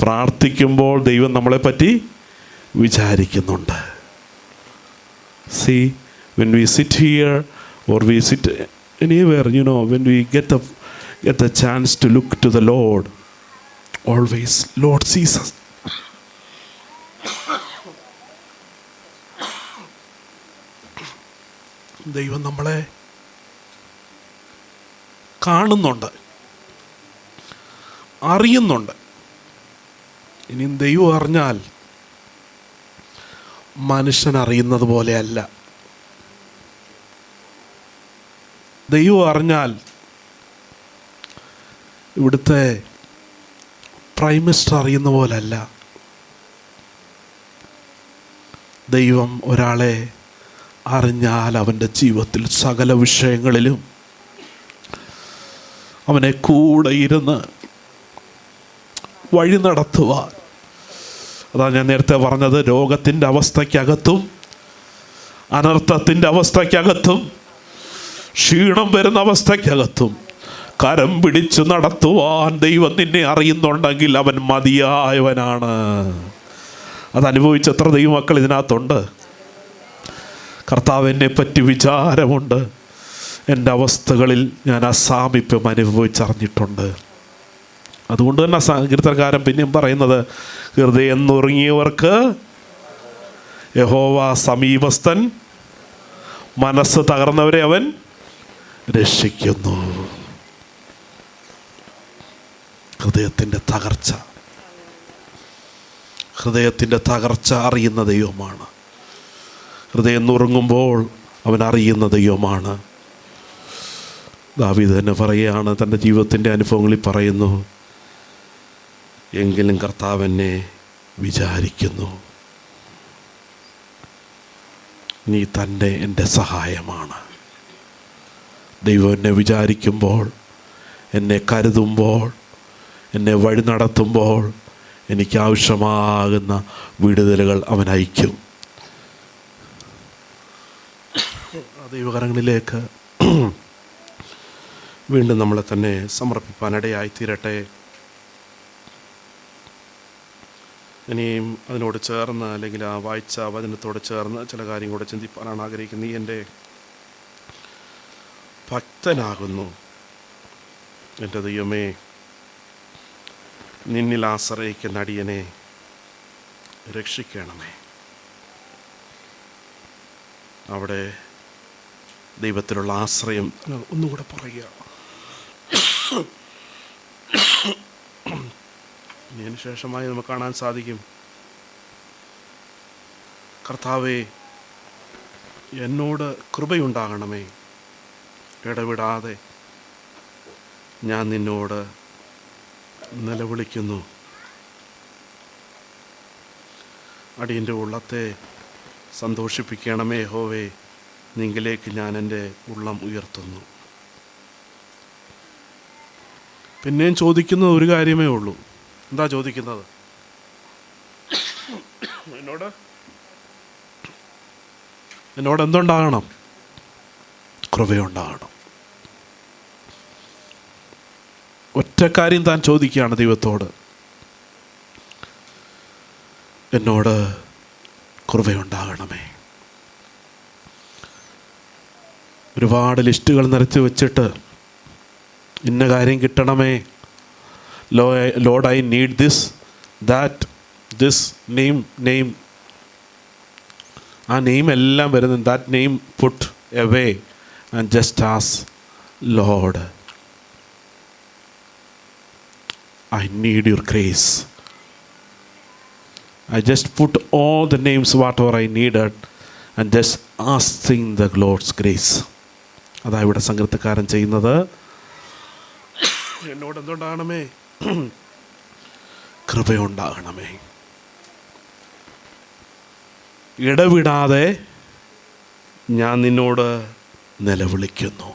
പ്രാർത്ഥിക്കുമ്പോൾ ദൈവം നമ്മളെപ്പറ്റി വിചാരിക്കുന്നുണ്ട്. See, when we sit here or we sit anywhere, when we get the chance to look to the Lord, always Lord sees us. ദൈവം നമ്മളെ കാണുന്നുണ്ട്, അറിയുന്നുണ്ട്. ഇനിയും ദൈവം അറിഞ്ഞാൽ മനുഷ്യൻ അറിയുന്നത് പോലെയല്ല. ദൈവം അറിഞ്ഞാൽ ഇവിടുത്തെ പ്രൈം മിനിസ്റ്റർ അറിയുന്ന പോലല്ല. ദൈവം ഒരാളെ അറിഞ്ഞാൽ അവൻ്റെ ജീവിതത്തിൽ സകല വിഷയങ്ങളിലും അവനെ കൂടെ ഇരുന്ന് വഴി നടത്തുവാൻ. അതാണ് ഞാൻ നേരത്തെ പറഞ്ഞത്, രോഗത്തിൻ്റെ അവസ്ഥയ്ക്കകത്തും അനർത്ഥത്തിൻ്റെ അവസ്ഥയ്ക്കകത്തും ക്ഷീണം വരുന്ന അവസ്ഥയ്ക്കകത്തും കരം പിടിച്ച് നടത്തുവാൻ ദൈവം നിന്നെ അറിയുന്നുണ്ടെങ്കിൽ അവൻ മതിയായവനാണ്. അതനുഭവിച്ച എത്ര ദൈവമക്കൾ ഇതിനകത്തുണ്ട്? കർത്താവ് എന്നെ പറ്റി വിചാരമുണ്ട്, എൻ്റെ അവസ്ഥകളിൽ ഞാൻ ആ സാമീപ്യം അനുഭവിച്ചറിഞ്ഞിട്ടുണ്ട്. അതുകൊണ്ട് തന്നെ സങ്കീർത്തനക്കാരൻ പിന്നെയും പറയുന്നത്, ഹൃദയം നുറുങ്ങിയവർക്ക് യഹോവ സമീപസ്ഥൻ, മനസ്സ് തകർന്നവരെ അവൻ രക്ഷിക്കുന്നു. ഹൃദയത്തിൻ്റെ തകർച്ച അറിയുന്ന ദൈവമാണ്. ഹൃദയം നുറുങ്ങുമ്പോൾ അവൻ അറിയുന്ന ദൈവമാണ്. ദാവീദ് തന്നെ പറയുകയാണ്, തൻ്റെ ജീവിതത്തിൻ്റെ അനുഭവങ്ങളിൽ പറയുന്നു, എങ്കിലും കർത്താവ് എന്നെ വിചാരിക്കുന്നു, നീ തന്നെ എൻ്റെ സഹായമാണ്. ദൈവം എന്നെ വിചാരിക്കുമ്പോൾ, എന്നെ കരുതുമ്പോൾ, എന്നെ വഴി നടത്തുമ്പോൾ എനിക്ക് ആവശ്യമാകുന്ന വിടുതലുകൾ അവൻ അയക്കും. ദൈവകരങ്ങളിലേക്ക് വീണ്ടും നമ്മളെ തന്നെ സമർപ്പിക്കാനിടയായിത്തീരട്ടെ. ഇനിയും അതിനോട് ചേർന്ന്, അല്ലെങ്കിൽ ആ വായിച്ച വചനത്തോട് ചേർന്ന് ചില കാര്യം കൂടെ ചിന്തിപ്പാനാണ് ആഗ്രഹിക്കുന്നത്. നീ എൻ്റെ ഭക്തനാകുന്നു, എൻ്റെ ദൈവമേ, നിന്നിൽ ആശ്രയിക്കുന്ന അടിയനെ രക്ഷിക്കണമേ. അവിടെ ദൈവത്തിലുള്ള ആശ്രയം ഒന്നുകൂടെ പറയുക. ഇതിന് ശേഷമായി നമുക്ക് കാണാൻ സാധിക്കും, കർത്താവേ, എന്നോട് കൃപയുണ്ടാകണമേ, ഇടവിടാതെ ഞാൻ നിന്നോട് നിലവിളിക്കുന്നു. അടിയൻ്റെ ഉള്ളത്തെ സന്തോഷിപ്പിക്കണമേ യഹോവേ, നിങ്കിലേക്ക് ഞാൻ എൻ്റെ ഉള്ളം ഉയർത്തുന്നു. പിന്നെയും ചോദിക്കുന്നത് ഒരു കാര്യമേ ഉള്ളൂ. എന്താ ചോദിക്കുന്നത്? എന്നോട് എന്തുണ്ടാകണം? കൃപയുണ്ടാകണം. ഒറ്റ കാര്യം താൻ ചോദിക്കുകയാണ് ദൈവത്തോട്, എന്നോട് കൃപയുണ്ടാകണമേ. ഒരുപാട് ലിസ്റ്റുകൾ നിറച്ച് വെച്ചിട്ട് ഇന്ന കാര്യം കിട്ടണമേ, Lord I need this, that, this, name, ആ നെയിം എല്ലാം വരുന്നത്. That name put away and just as Lord, I need your grace. I just put all the names whatever I needed and just asking the Lord's grace. അതാ ഇവിടെ സങ്കീർത്തനക്കാരൻ ചെയ്യുന്നത്. എന്നോട് എന്തുണ്ടാകണമേ? കൃപയുണ്ടാകണമേ. ഇടവിടാതെ ഞാൻ നിന്നോട് നിലവിളിക്കുന്നു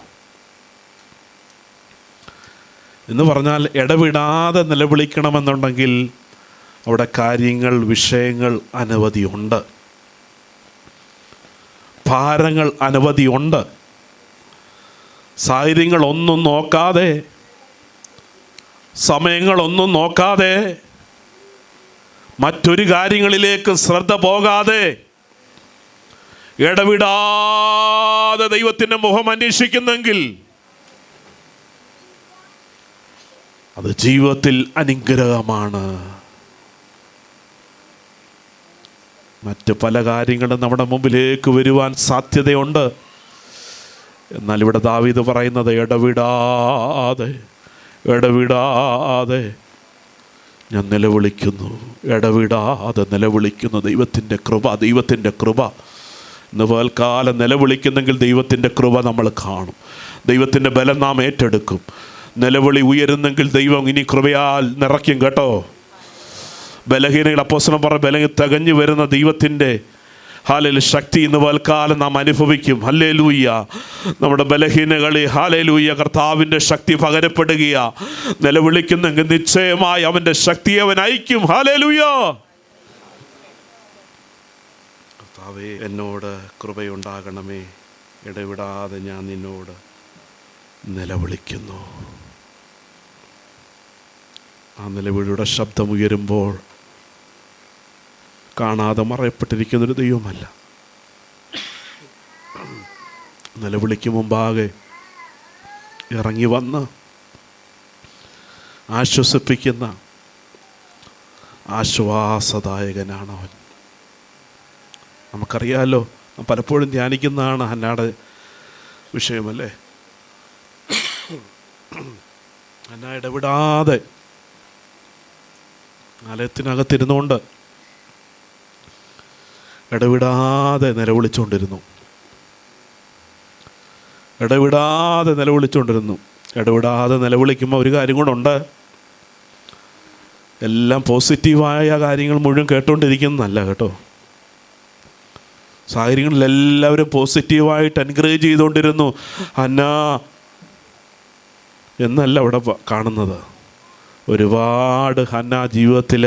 എന്ന് പറഞ്ഞാൽ, ഇടവിടാതെ നിലവിളിക്കണമെന്നുണ്ടെങ്കിൽ അവിടെ കാര്യങ്ങൾ, വിഷയങ്ങൾ അനവധിയുണ്ട്, ഭാരങ്ങൾ അനവധിയുണ്ട്. സാഹചര്യങ്ങളൊന്നും നോക്കാതെ, സമയങ്ങളൊന്നും നോക്കാതെ, മറ്റൊരു കാര്യങ്ങളിലേക്ക് ശ്രദ്ധ പോകാതെ, ഇടവിടാതെ ദൈവത്തിൻ്റെ മുഖം അന്വേഷിക്കുന്നെങ്കിൽ അത് ജീവിതത്തിൽ അനുഗ്രഹമാണ്. മറ്റ് പല കാര്യങ്ങളും നമ്മുടെ മുമ്പിലേക്ക് വരുവാൻ സാധ്യതയുണ്ട്. എന്നാൽ ഇവിടെ ദാവീദ് പറയുന്നത്, ഇടവിടാതെ ഞാൻ നിലവിളിക്കുന്നു, ഇടവിടാതെ നിലവിളിക്കുന്നു. ദൈവത്തിൻ്റെ കൃപ ഇന്ന് പകൽക്കാലം നിലവിളിക്കുന്നെങ്കിൽ ദൈവത്തിൻ്റെ കൃപ നമ്മൾ കാണും, ദൈവത്തിൻ്റെ ബലം നാം ഏറ്റെടുക്കും. നിലവിളി ഉയരുന്നെങ്കിൽ ദൈവം ഇനി കൃപയാൽ നിറയ്ക്കും കേട്ടോ. ബലഹീനകൾ അപ്പോസ്തലൻ പറഞ്ഞ ബലഹീന തികഞ്ഞു വരുന്ന ദൈവത്തിൻ്റെ ശക്തി ഇന്ന് പകൽക്കാലം നാം അനുഭവിക്കും. ഹല്ലേലൂയ. നമ്മുടെ ബലഹീനകളെ ഹല്ലേലൂയ കർത്താവിൻ്റെ ശക്തി പകരപ്പെടുകയാ. നിലവിളിക്കുന്നെങ്കിൽ നിശ്ചയമായി അവൻ്റെ ശക്തിയെ അവൻ അയക്കും. ഹല്ലേലൂയ. കർത്താവേ, എന്നോട് കൃപയുണ്ടാകണമേ, ഇടവിടാതെ ഞാൻ നിന്നോട് നിലവിളിക്കുന്നു. ആ നിലവിളിയുടെ ശബ്ദമുയരുമ്പോൾ കാണാതെ മറയപ്പെട്ടിരിക്കുന്നൊരു ദൈവമല്ല. നിലവിളിക്ക് മുമ്പാകെ ഇറങ്ങി വന്ന് ആശ്വസിപ്പിക്കുന്ന ആശ്വാസദായകനാണ് അവൻ. നമുക്കറിയാമല്ലോ, പലപ്പോഴും ധ്യാനിക്കുന്നതാണ് ഹന്നായുടെ വിഷയമല്ലേ. ഹന്ന ഇടപെടാതെ ആലയത്തിനകത്തിരുന്നുകൊണ്ട് ഇടവിടാതെ നിലവിളിച്ചുകൊണ്ടിരുന്നു. ഇടവിടാതെ നിലവിളിക്കുമ്പോൾ ഒരു കാര്യം കൊണ്ടുണ്ട്, എല്ലാം പോസിറ്റീവായ കാര്യങ്ങൾ മുഴുവൻ കേട്ടുകൊണ്ടിരിക്കുന്നതല്ല കേട്ടോ. സാഹചര്യങ്ങളിൽ എല്ലാവരും പോസിറ്റീവായിട്ട് എൻകറേജ് ചെയ്തുകൊണ്ടിരുന്നു ഹന്ന എന്നല്ല അവിടെ കാണുന്നത്. ഒരുപാട് ഹന്ന ജീവിതത്തിൽ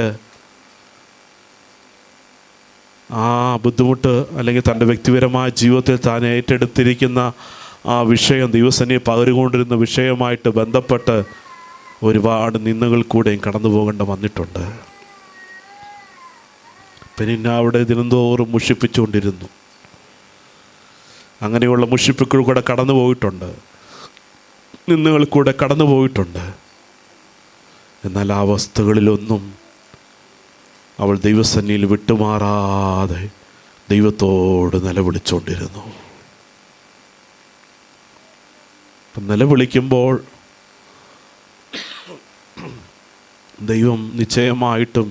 ആ ബുദ്ധിമുട്ട് അല്ലെങ്കിൽ തൻ്റെ വ്യക്തിപരമായ ജീവിതത്തിൽ താൻ ഏറ്റെടുത്തിരിക്കുന്ന ആ വിഷയം, ദൈവസന്നിധിയിൽ പകരുകൊണ്ടിരുന്ന വിഷയമായിട്ട് ബന്ധപ്പെട്ട് ഒരുപാട് നിന്ദകൾ കൂടെയും കടന്നു പോകേണ്ട വന്നിട്ടുണ്ട്. പിന്നെ അവിടെ ദിനംതോറും മുഷിപ്പിച്ചുകൊണ്ടിരുന്നു. അങ്ങനെയുള്ള മുഷിപ്പിക്കുകൾ കൂടെ കടന്നു പോയിട്ടുണ്ട്, നിന്നുകൾ കൂടെ കടന്നു പോയിട്ടുണ്ട്. എന്നാൽ ആ അവസ്ഥകളിലൊന്നും അവൾ ദൈവസന്നിധിയിൽ വിട്ടുമാറാതെ ദൈവത്തോട് നിലവിളിച്ചുകൊണ്ടിരുന്നു. അപ്പം നിലവിളിക്കുമ്പോൾ ദൈവം നിശ്ചയമായിട്ടും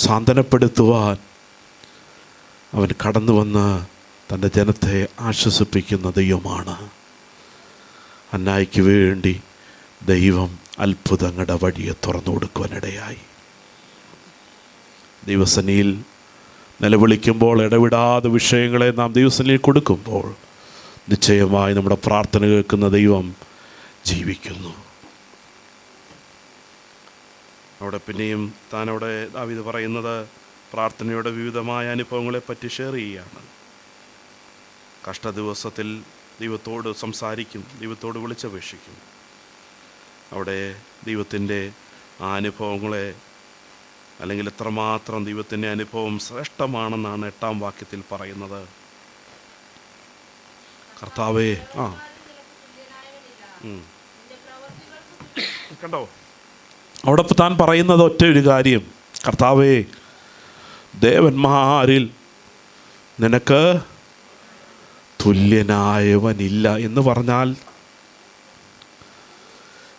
സാന്ത്വനപ്പെടുത്തുവാൻ അവൻ കടന്നു വന്ന് തൻ്റെ ജനത്തെ ആശ്വസിപ്പിക്കുന്ന ദൈവമാണ്. ഹന്നായ്ക്ക് വേണ്ടി ദൈവം അത്ഭുതങ്ങളുടെ വഴിയെ തുറന്നു കൊടുക്കുവാനിടയായി. ദൈവസന്നിധിയിൽ നിലവിളിക്കുമ്പോൾ ഇടവിടാതെ വിഷയങ്ങളെ നാം ദൈവസന്നിധിയിൽ കൊടുക്കുമ്പോൾ നിശ്ചയമായി നമ്മുടെ പ്രാർത്ഥന കേൾക്കുന്ന ദൈവം ജീവിക്കുന്നു. അവിടെ പിന്നെയും താനവിടെ ദാവീദ് പറയുന്നത് പ്രാർത്ഥനയുടെ വിവിധമായ അനുഭവങ്ങളെപ്പറ്റി ഷെയർ ചെയ്യുകയാണ്. കഷ്ടദിവസത്തിൽ ദൈവത്തോട് സംസാരിക്കും, ദൈവത്തോട് വിളിച്ചപേക്ഷിക്കും. അവിടെ ദൈവത്തിൻ്റെ ആ അനുഭവങ്ങളെ അല്ലെങ്കിൽ എത്രമാത്രം ദൈവത്തിൻ്റെ അനുഭവം ശ്രേഷ്ഠമാണെന്നാണ് 8-ാം വാക്യത്തിൽ പറയുന്നത്. കർത്താവേ, കണ്ടോ അവിടെ താൻ പറയുന്നത് ഒറ്റ ഒരു കാര്യം, കർത്താവേ, ദേവന്മാരിൽ നിനക്ക് തുല്യനായവനില്ല എന്ന് പറഞ്ഞാൽ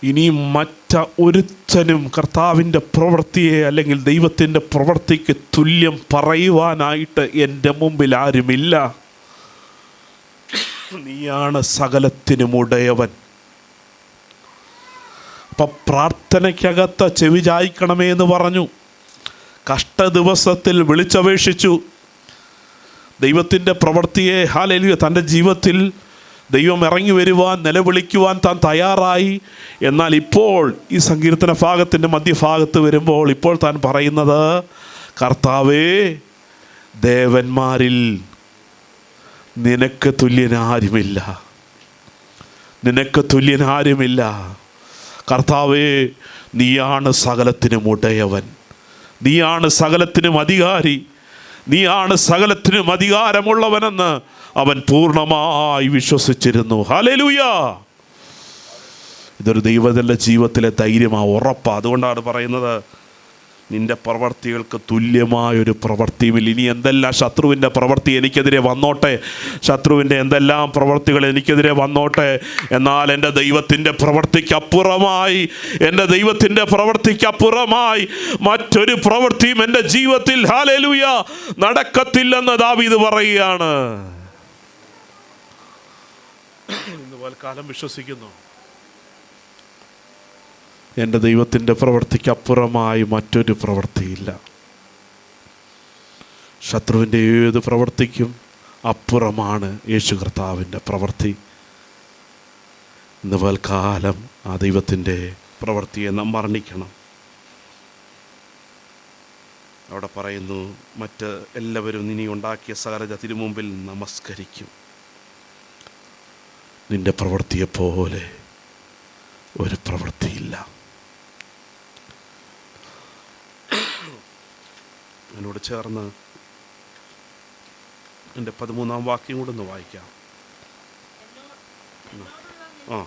ഇനി ഒരുത്തനും കർത്താവിൻ്റെ പ്രവൃത്തിയെ അല്ലെങ്കിൽ ദൈവത്തിൻ്റെ പ്രവൃത്തിക്ക് തുല്യം പറയുവാനായിട്ട് എൻ്റെ മുമ്പിൽ ആരുമില്ല. നീയാണ് സകലത്തിനും ഉടയവൻ. അപ്പം പ്രാർത്ഥനയ്ക്കകത്ത് ചെവി ചായ്ക്കണമേ എന്ന് പറഞ്ഞു. കഷ്ടദിവസത്തിൽ വിളിച്ചപേക്ഷിച്ചു. ദൈവത്തിൻ്റെ പ്രവൃത്തിയെ ഹല്ലേലൂയ തൻ്റെ ജീവിതത്തിൽ ദൈവം ഇറങ്ങി വരുവാൻ, നിലവിളിക്കുവാൻ താൻ തയ്യാറായി. എന്നാൽ ഇപ്പോൾ ഈ സങ്കീർത്തന ഭാഗത്തിൻ്റെ മധ്യഭാഗത്ത് വരുമ്പോൾ ഇപ്പോൾ താൻ പറയുന്നത്, കർത്താവേ, ദേവന്മാരിൽ നിനക്ക് തുല്യനാരുമില്ല, നിനക്ക് തുല്യനാരുമില്ല. കർത്താവേ, നീയാണ് സകലത്തിനും ഉടയവൻ, നീയാണ് സകലത്തിനും അധികാരി, നീയാണ് സകലത്തിനും അധികാരമുള്ളവനെന്ന് അവൻ പൂർണ്ണമായി വിശ്വസിച്ചിരുന്നു. ഹല്ലേലൂയ! ഇതൊരു ദൈവത്തിൻ്റെ ജീവിതത്തിലെ ധൈര്യമാണ്, ഉറപ്പാണ്. അതുകൊണ്ടാണ് പറയുന്നത്, നിൻ്റെ പ്രവൃത്തികൾക്ക് തുല്യമായൊരു പ്രവൃത്തിയുമില്ല. ഇനി എന്തെല്ലാം ശത്രുവിൻ്റെ പ്രവൃത്തി എനിക്കെതിരെ വന്നോട്ടെ, ശത്രുവിൻ്റെ എന്തെല്ലാം പ്രവൃത്തികൾ എനിക്കെതിരെ വന്നോട്ടെ, എന്നാൽ എൻ്റെ ദൈവത്തിൻ്റെ പ്രവൃത്തിക്കപ്പുറമായി, എൻ്റെ ദൈവത്തിൻ്റെ പ്രവൃത്തിക്കപ്പുറമായി മറ്റൊരു പ്രവൃത്തിയും എൻ്റെ ജീവിതത്തിൽ ഹല്ലേലൂയ നടക്കത്തില്ലെന്ന് ദാവീദ് പറയുകയാണ്. ഇന്ന് പൽക്കാലം വിശ്വസിക്കുന്നു, എൻ്റെ ദൈവത്തിൻ്റെ പ്രവൃത്തിക്കപ്പുറമായി മറ്റൊരു പ്രവൃത്തിയില്ല. ശത്രുവിൻ്റെ ഏത് പ്രവൃത്തിക്കും അപ്പുറമാണ് യേശു കർത്താവിൻ്റെ പ്രവൃത്തി. ഇന്ന് പൽക്കാലം ആ ദൈവത്തിൻ്റെ പ്രവൃത്തിയെ നാം വർണ്ണിക്കണം. അവിടെ പറയുന്നു, മറ്റ് എല്ലാവരും ഇനി ഉണ്ടാക്കിയ സകല തിരുമുമ്പിൽ നമസ്കരിക്കും. നിൻ്റെ പ്രവൃത്തിയെപ്പോലെ ഒരു പ്രവൃത്തിയില്ല. എന്നോട് ചേർന്ന് എൻ്റെ 13-ാം വാക്യം കൂടെ ഒന്ന് വായിക്കാം. ആ,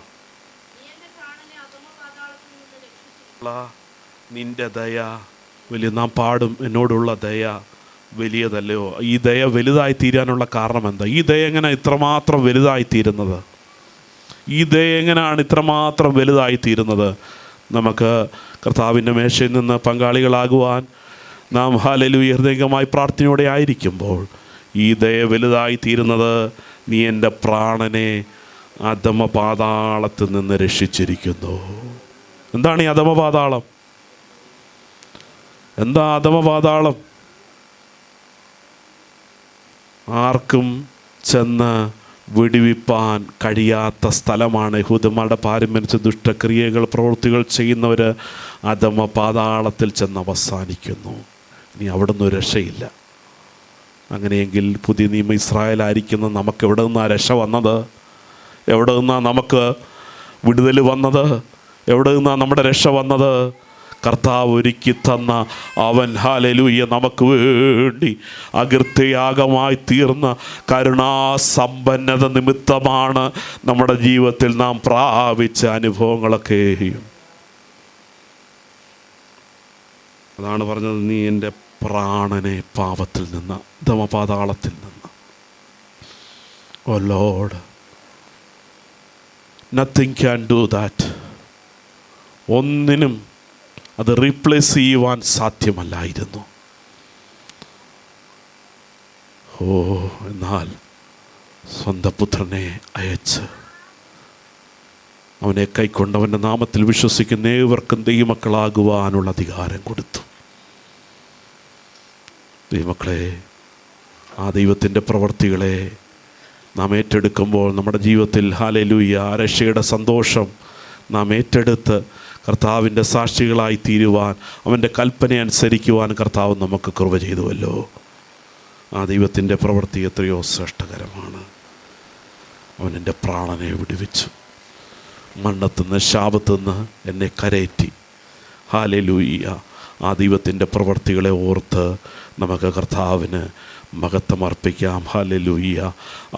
നിന്റെ ദയ വലിയ, നാം പാടും എന്നോടുള്ള ദയ വലിയതല്ലയോ. ഈ ദയ വലുതായി തീരാനുള്ള കാരണം എന്താ? ഈ ദയ എങ്ങനെ ഇത്രമാത്രം വലുതായി തീരുന്നത്? ഈ ദയ എങ്ങനെയാണ് ഇത്രമാത്രം വലുതായി തീരുന്നത്? നമുക്ക് കർത്താവിൻ്റെ മേശയിൽ നിന്ന് പങ്കാളികളാകുവാൻ നാം ഹല്ലേലൂയ ഹൃദയംഗമായി പ്രാർത്ഥനയോടെ ആയിരിക്കുമ്പോൾ ഈ ദയ വലുതായി തീരുന്നത്, നീ എൻ്റെ പ്രാണനെ അധമപാതാളത്തിൽ നിന്ന് രക്ഷിച്ചിരിക്കുന്നു. എന്താണ് ഈ അധമപാതാളം? എന്താ അധമപാതാളം? ആർക്കും ചെന്ന് വിടുവിപ്പാൻ കഴിയാത്ത സ്ഥലമാണ്. യഹൂദന്മാരുടെ പാരമ്പര്യ ദുഷ്ടക്രിയകൾ പ്രവൃത്തികൾ ചെയ്യുന്നവർ അധമപാതാളത്തിൽ ചെന്ന് അവസാനിക്കുന്നു. ഇനി അവിടെ നിന്നും രക്ഷയില്ല. അങ്ങനെയെങ്കിൽ പുതിയ നിയമ ഇസ്രായേലായിരിക്കുന്ന നമുക്ക് എവിടെ നിന്നാണ് രക്ഷ വന്നത്? എവിടെ നിന്നാണ് നമുക്ക് വിടുതൽ വന്നത്? എവിടെ നിന്നാണ് നമ്മുടെ രക്ഷ വന്നത്? കർത്താവ് ഒരുക്കി തന്ന അവൻ ഹല്ലേലൂയ നമുക്ക് വേണ്ടി അകൃത്യയാഗമായി തീർന്ന കരുണാസമ്പന്നത നിമിത്തമാണ് നമ്മുടെ ജീവിതത്തിൽ നാം പ്രാപിച്ച അനുഭവങ്ങളൊക്കെയും. അതാണ് പറഞ്ഞത്, നീ എൻ്റെ പ്രാണനെ പാപത്തിൽ നിന്ന്, ധമപാതാളത്തിൽ നിന്ന്. O Lord, nothing can do that. ഒന്നിനും അത് റീപ്ലേസ് ചെയ്യുവാൻ സാധ്യമല്ലായിരുന്നു. എന്നാൽ സ്വന്തം പുത്രനെ അയച്ച് അവനെ കൈക്കൊണ്ടവൻ്റെ നാമത്തിൽ വിശ്വസിക്കുന്ന ഏവർക്കും ദൈവമക്കളാകുവാനുള്ള അധികാരം കൊടുത്തു. ദൈവമക്കളെ, ആ ദൈവത്തിൻ്റെ പ്രവൃത്തികളെ നാം ഏറ്റെടുക്കുമ്പോൾ നമ്മുടെ ജീവിതത്തിൽ ഹല്ലേലൂയ രക്ഷയുടെ സന്തോഷം നാം ഏറ്റെടുത്ത് കർത്താവിൻ്റെ സാക്ഷികളായി തീരുവാൻ, അവൻ്റെ കൽപ്പന അനുസരിക്കുവാൻ കർത്താവ് നമുക്ക് കൃപ ചെയ്തുവല്ലോ. ആ ദൈവത്തിൻ്റെ പ്രവൃത്തി എത്രയോ ശ്രേഷ്ഠകരമാണ്. അവൻ എൻ്റെ പ്രാണനെ വിടുവിച്ചു, മണ്ണത്തുനിന്ന് ശാപത്തുനിന്ന് എന്നെ കരയറ്റി. ഹല്ലേലൂയ. ആ ദൈവത്തിൻ്റെ പ്രവൃത്തികളെ ഓർത്ത് നമുക്ക് കർത്താവിന് മഹത്വം അർപ്പിക്കാം. ഹല്ലേലൂയ.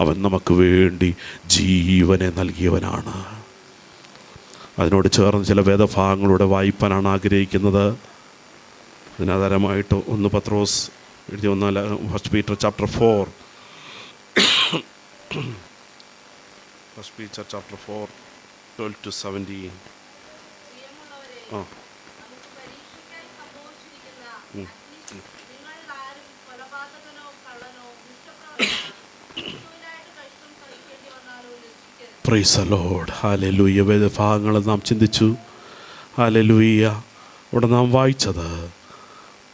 അവൻ നമുക്ക് വേണ്ടി ജീവനെ നൽകിയവനാണ്. അതിനോട് ചേർന്ന് ചില വേദഭാഗങ്ങളുടെ വായിപ്പാനാണ് ആഗ്രഹിക്കുന്നത്. അതിനാധാരമായിട്ട് 1 പത്രോസ് എഴുതിയ 1 Peter chapter 4 1 Peter chapter 4 12 to 17. ആ പ്രൈസ് ദി ലോർഡ്. ഹല്ലേലൂയ. വേദഭാഗങ്ങൾ നാം ചിന്തിച്ചു. ഹല്ലേലൂയ. ഇവിടെ നാം വായിച്ചത്,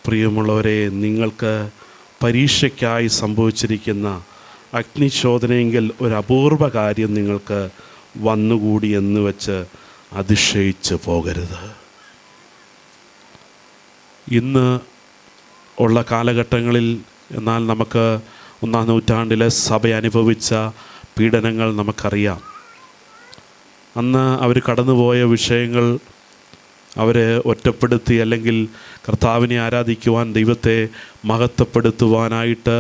പ്രിയമുള്ളവരെ, നിങ്ങൾക്ക് പരീക്ഷയ്ക്കായി സംഭവിച്ചിരിക്കുന്ന അഗ്നിശോധനയെങ്കിൽ ഒരു അപൂർവ കാര്യം നിങ്ങൾക്ക് വന്നുകൂടി എന്ന് വെച്ച് അതിശയിച്ച് പോകരുത്. ഇന്ന് ഉള്ള കാലഘട്ടങ്ങളിൽ, എന്നാൽ നമുക്ക് 1-ാം നൂറ്റാണ്ടിലെ സഭ അനുഭവിച്ച പീഡനങ്ങൾ നമുക്കറിയാം. അന്ന് അവർ കടന്നുപോയ വിഷയങ്ങൾ അവരെ ഒറ്റപ്പെടുത്തി, അല്ലെങ്കിൽ കർത്താവിനെ ആരാധിക്കുവാൻ, ദൈവത്തെ മഹത്വപ്പെടുത്തുവാനായിട്ട്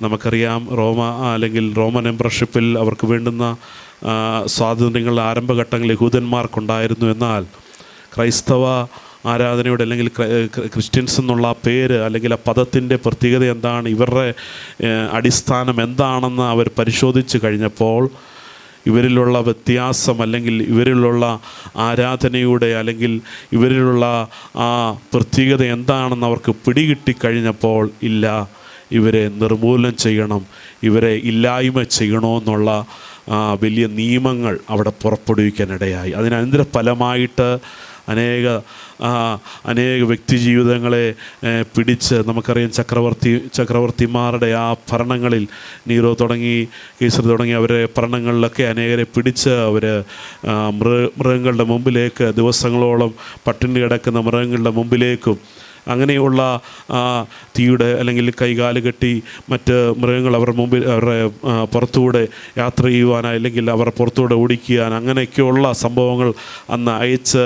നമുക്കറിയാം. റോമൻ എംപറർഷിപ്പിൽ അവർക്ക് വേണ്ടുന്ന സ്വാതന്ത്ര്യങ്ങളുടെ ആരംഭഘട്ടങ്ങൾ യഹൂദന്മാർക്കുണ്ടായിരുന്നു. എന്നാൽ ക്രൈസ്തവ ആരാധനയുടെ, അല്ലെങ്കിൽ ക്രിസ്ത്യൻസ് എന്നുള്ള പേര്, അല്ലെങ്കിൽ ആ പദത്തിൻ്റെ പ്രത്യേകത എന്താണ്, ഇവരുടെ അടിസ്ഥാനം എന്താണെന്ന് അവർ പരിശോധിച്ച് കഴിഞ്ഞപ്പോൾ ഇവരിലുള്ള വ്യത്യാസം, അല്ലെങ്കിൽ ഇവരിലുള്ള ആരാധനയുടെ, അല്ലെങ്കിൽ ഇവരിലുള്ള ആ പ്രത്യേകത എന്താണെന്ന് അവർക്ക് പിടികിട്ടിക്കഴിഞ്ഞപ്പോൾ, ഇല്ല, ഇവരെ നിർമൂലനം ചെയ്യണം, ഇവരെ ഇല്ലായ്മ ചെയ്യണമെന്നുള്ള വലിയ നിയമങ്ങൾ അവിടെ പുറപ്പെടുവിക്കാനിടയായി. അതിനന്തര ഫലമായിട്ട് അനേക വ്യക്തി ജീവിതങ്ങളെ പിടിച്ച്, നമുക്കറിയാം ചക്രവർത്തിമാരുടെ ആ ഭരണങ്ങളിൽ, നീറോ തുടങ്ങി കേസർ തുടങ്ങി അവരെ ഭരണങ്ങളിലൊക്കെ അനേകരെ പിടിച്ച് അവർ മൃഗങ്ങളുടെ മുമ്പിലേക്ക്, ദിവസങ്ങളോളം പട്ടിണി കിടക്കുന്ന മൃഗങ്ങളുടെ മുമ്പിലേക്കും, അങ്ങനെയുള്ള തീയുടെ അല്ലെങ്കിൽ കൈകാല് കെട്ടി മറ്റ് മൃഗങ്ങൾ അവരുടെ മുമ്പിൽ, അവരുടെ പുറത്തുകൂടെ യാത്ര ചെയ്യുവാൻ, അല്ലെങ്കിൽ അവർ പുറത്തുകൂടെ ഓടിക്കുവാൻ, അങ്ങനെയൊക്കെയുള്ള സംഭവങ്ങൾ അന്ന് അയച്ച്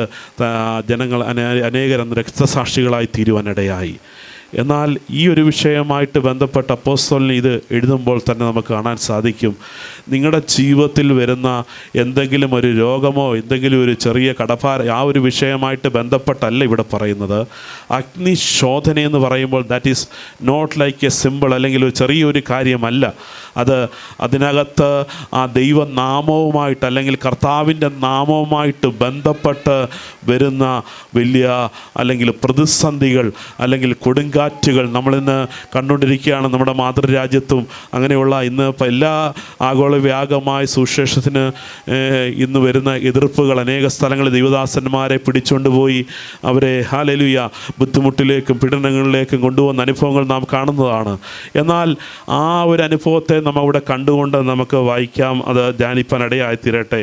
ജനങ്ങൾ അനേകർ രക്തസാക്ഷികളായി തീരുവാനിടയായി. എന്നാൽ ഈ ഒരു വിഷയമായിട്ട് ബന്ധപ്പെട്ട അപ്പോസ്തലൻ ഇത് എഴുതുമ്പോൾ തന്നെ നമുക്ക് കാണാൻ സാധിക്കും, നിങ്ങളുടെ ജീവിതത്തിൽ വരുന്ന എന്തെങ്കിലും ഒരു രോഗമോ എന്തെങ്കിലും ഒരു ചെറിയ കടഭാരം ആ ഒരു വിഷയമായിട്ട് ബന്ധപ്പെട്ടല്ല ഇവിടെ പറയുന്നത്. അഗ്നിശോധന എന്ന് പറയുമ്പോൾ that is not like a simple, അല്ലെങ്കിൽ ഒരു ചെറിയൊരു കാര്യമല്ല അത്. അതിനകത്ത് ആ ദൈവനാമവുമായിട്ട് അല്ലെങ്കിൽ കർത്താവിൻ്റെ നാമവുമായിട്ട് ബന്ധപ്പെട്ട് വരുന്ന വലിയ അല്ലെങ്കിൽ പ്രതിസന്ധികൾ അല്ലെങ്കിൽ കൊടുങ്കാറ്റുകൾ നമ്മളിന്ന് കണ്ടുകൊണ്ടിരിക്കുകയാണ്. നമ്മുടെ മാതൃരാജ്യത്തും അങ്ങനെയുള്ള ഇന്ന് എല്ലാ ആഗോള വ്യാപകമായ സുവിശേഷത്തിന് ഇന്ന് വരുന്ന എതിർപ്പുകൾ അനേക സ്ഥലങ്ങളിൽ ദൈവദാസന്മാരെ പിടിച്ചുകൊണ്ടുപോയി അവരെ ഹല്ലേലൂയ ബുദ്ധിമുട്ടിലേക്കും പീഡനങ്ങളിലേക്കും കൊണ്ടുപോകുന്ന അനുഭവങ്ങൾ നാം കാണുന്നതാണ്. എന്നാൽ ആ ഒരു അനുഭവത്തെ നമ്മൾ ഇവിടെ കണ്ടുകൊണ്ട് നമുക്ക് വായിക്കാം, അത് ധ്യാനിപ്പാൻ ഇടയായിത്തീരട്ടെ.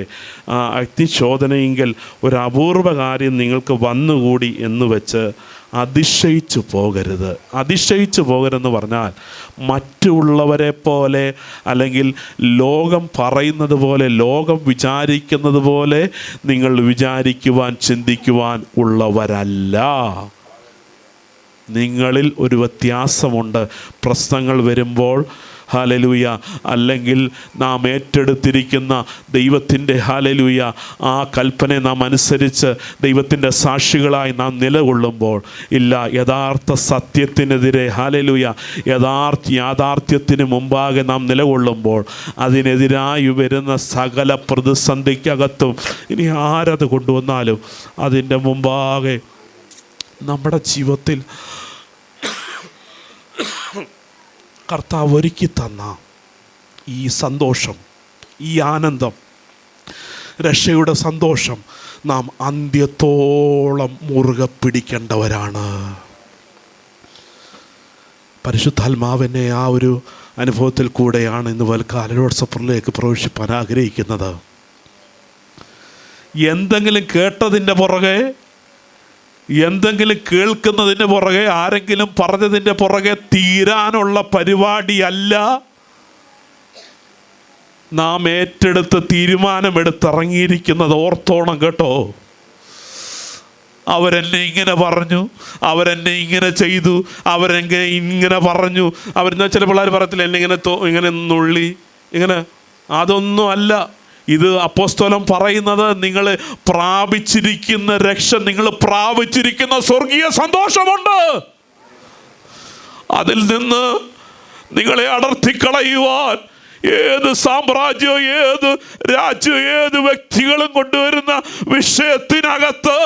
അഗ്നിശോധനയെങ്കിൽ ഒരു അപൂർവ കാര്യം നിങ്ങൾക്ക് വന്നുകൂടി എന്ന് വെച്ച് അതിശയിച്ചു പോകരുത്. അതിശയിച്ചു പോകരുതെന്ന് പറഞ്ഞാൽ മറ്റുള്ളവരെ പോലെ അല്ലെങ്കിൽ ലോകം പറയുന്നത് പോലെ ലോകം വിചാരിക്കുന്നത് പോലെ നിങ്ങൾ വിചാരിക്കുവാൻ ചിന്തിക്കുവാൻ ഉള്ളവരല്ല. നിങ്ങളിൽ ഒരു വ്യത്യാസമുണ്ട്. പ്രശ്നങ്ങൾ വരുമ്പോൾ ഹല്ലേലൂയ അല്ലെങ്കിൽ നാം ഏറ്റെടുത്തിരിക്കുന്ന ദൈവത്തിൻ്റെ ഹല്ലേലൂയ ആ കൽപ്പനയെ നാം അനുസരിച്ച് ദൈവത്തിൻ്റെ സാക്ഷികളായി നാം നിലകൊള്ളുമ്പോൾ ഇല്ല, യഥാർത്ഥ സത്യത്തിനെതിരെ ഹല്ലേലൂയ യാഥാർത്ഥ്യത്തിന് മുമ്പാകെ നാം നിലകൊള്ളുമ്പോൾ അതിനെതിരായി വരുന്ന സകല പ്രതിസന്ധിക്കകത്തും ഇനി ആരത് കൊണ്ടുവന്നാലും അതിൻ്റെ മുമ്പാകെ നമ്മുടെ ജീവിതത്തിൽ കർത്താവ് ഒരുക്കി തന്ന ഈ സന്തോഷം, ഈ ആനന്ദം, രക്ഷയുടെ സന്തോഷം നാം അന്ത്യത്തോളം മുറുകെ പിടിക്കേണ്ടവരാണ്. പരിശുദ്ധാത്മാവിനെ ആ ഒരു അനുഭവത്തിൽ കൂടെയാണ് ഇന്ന് ലോർഡ്സ് സപ്പറിലേക്ക് പ്രവേശിപ്പാൻ ആഗ്രഹിക്കുന്നത്. എന്തെങ്കിലും കേട്ടതിൻ്റെ പുറകെ, എന്തെങ്കിലും കേൾക്കുന്നതിൻ്റെ പുറകെ, ആരെങ്കിലും പറഞ്ഞതിൻ്റെ പുറകെ തീരാനുള്ള പരിപാടിയല്ല നാം ഏറ്റെടുത്ത് തീരുമാനമെടുത്തിറങ്ങിയിരിക്കുന്നത്. ഓർത്തോണം കേട്ടോ. അവരെന്നെ ഇങ്ങനെ പറഞ്ഞു, അവരെന്നെ ഇങ്ങനെ ചെയ്തു, അവരെങ്ങനെ ഇങ്ങനെ പറഞ്ഞു, അവരെന്നാ ചില പിള്ളേർ പറയത്തില്ല എന്നെ ഇങ്ങനെ നുള്ളി ഇങ്ങനെ. അതൊന്നും അല്ല. ഇത് അപ്പോസ്തലൻ പറയുന്നത് നിങ്ങൾ പ്രാപിച്ചിരിക്കുന്ന രക്ഷ, നിങ്ങൾ പ്രാപിച്ചിരിക്കുന്ന സ്വർഗീയ സന്തോഷമുണ്ട്. അതിൽ നിന്ന് നിങ്ങളെ അടർത്തിക്കളയുവാൻ ഏത് സാമ്രാജ്യവും ഏത് രാജ്യവും ഏത് വ്യക്തികളും കൊണ്ടുവരുന്ന വിഷയത്തിനകത്ത്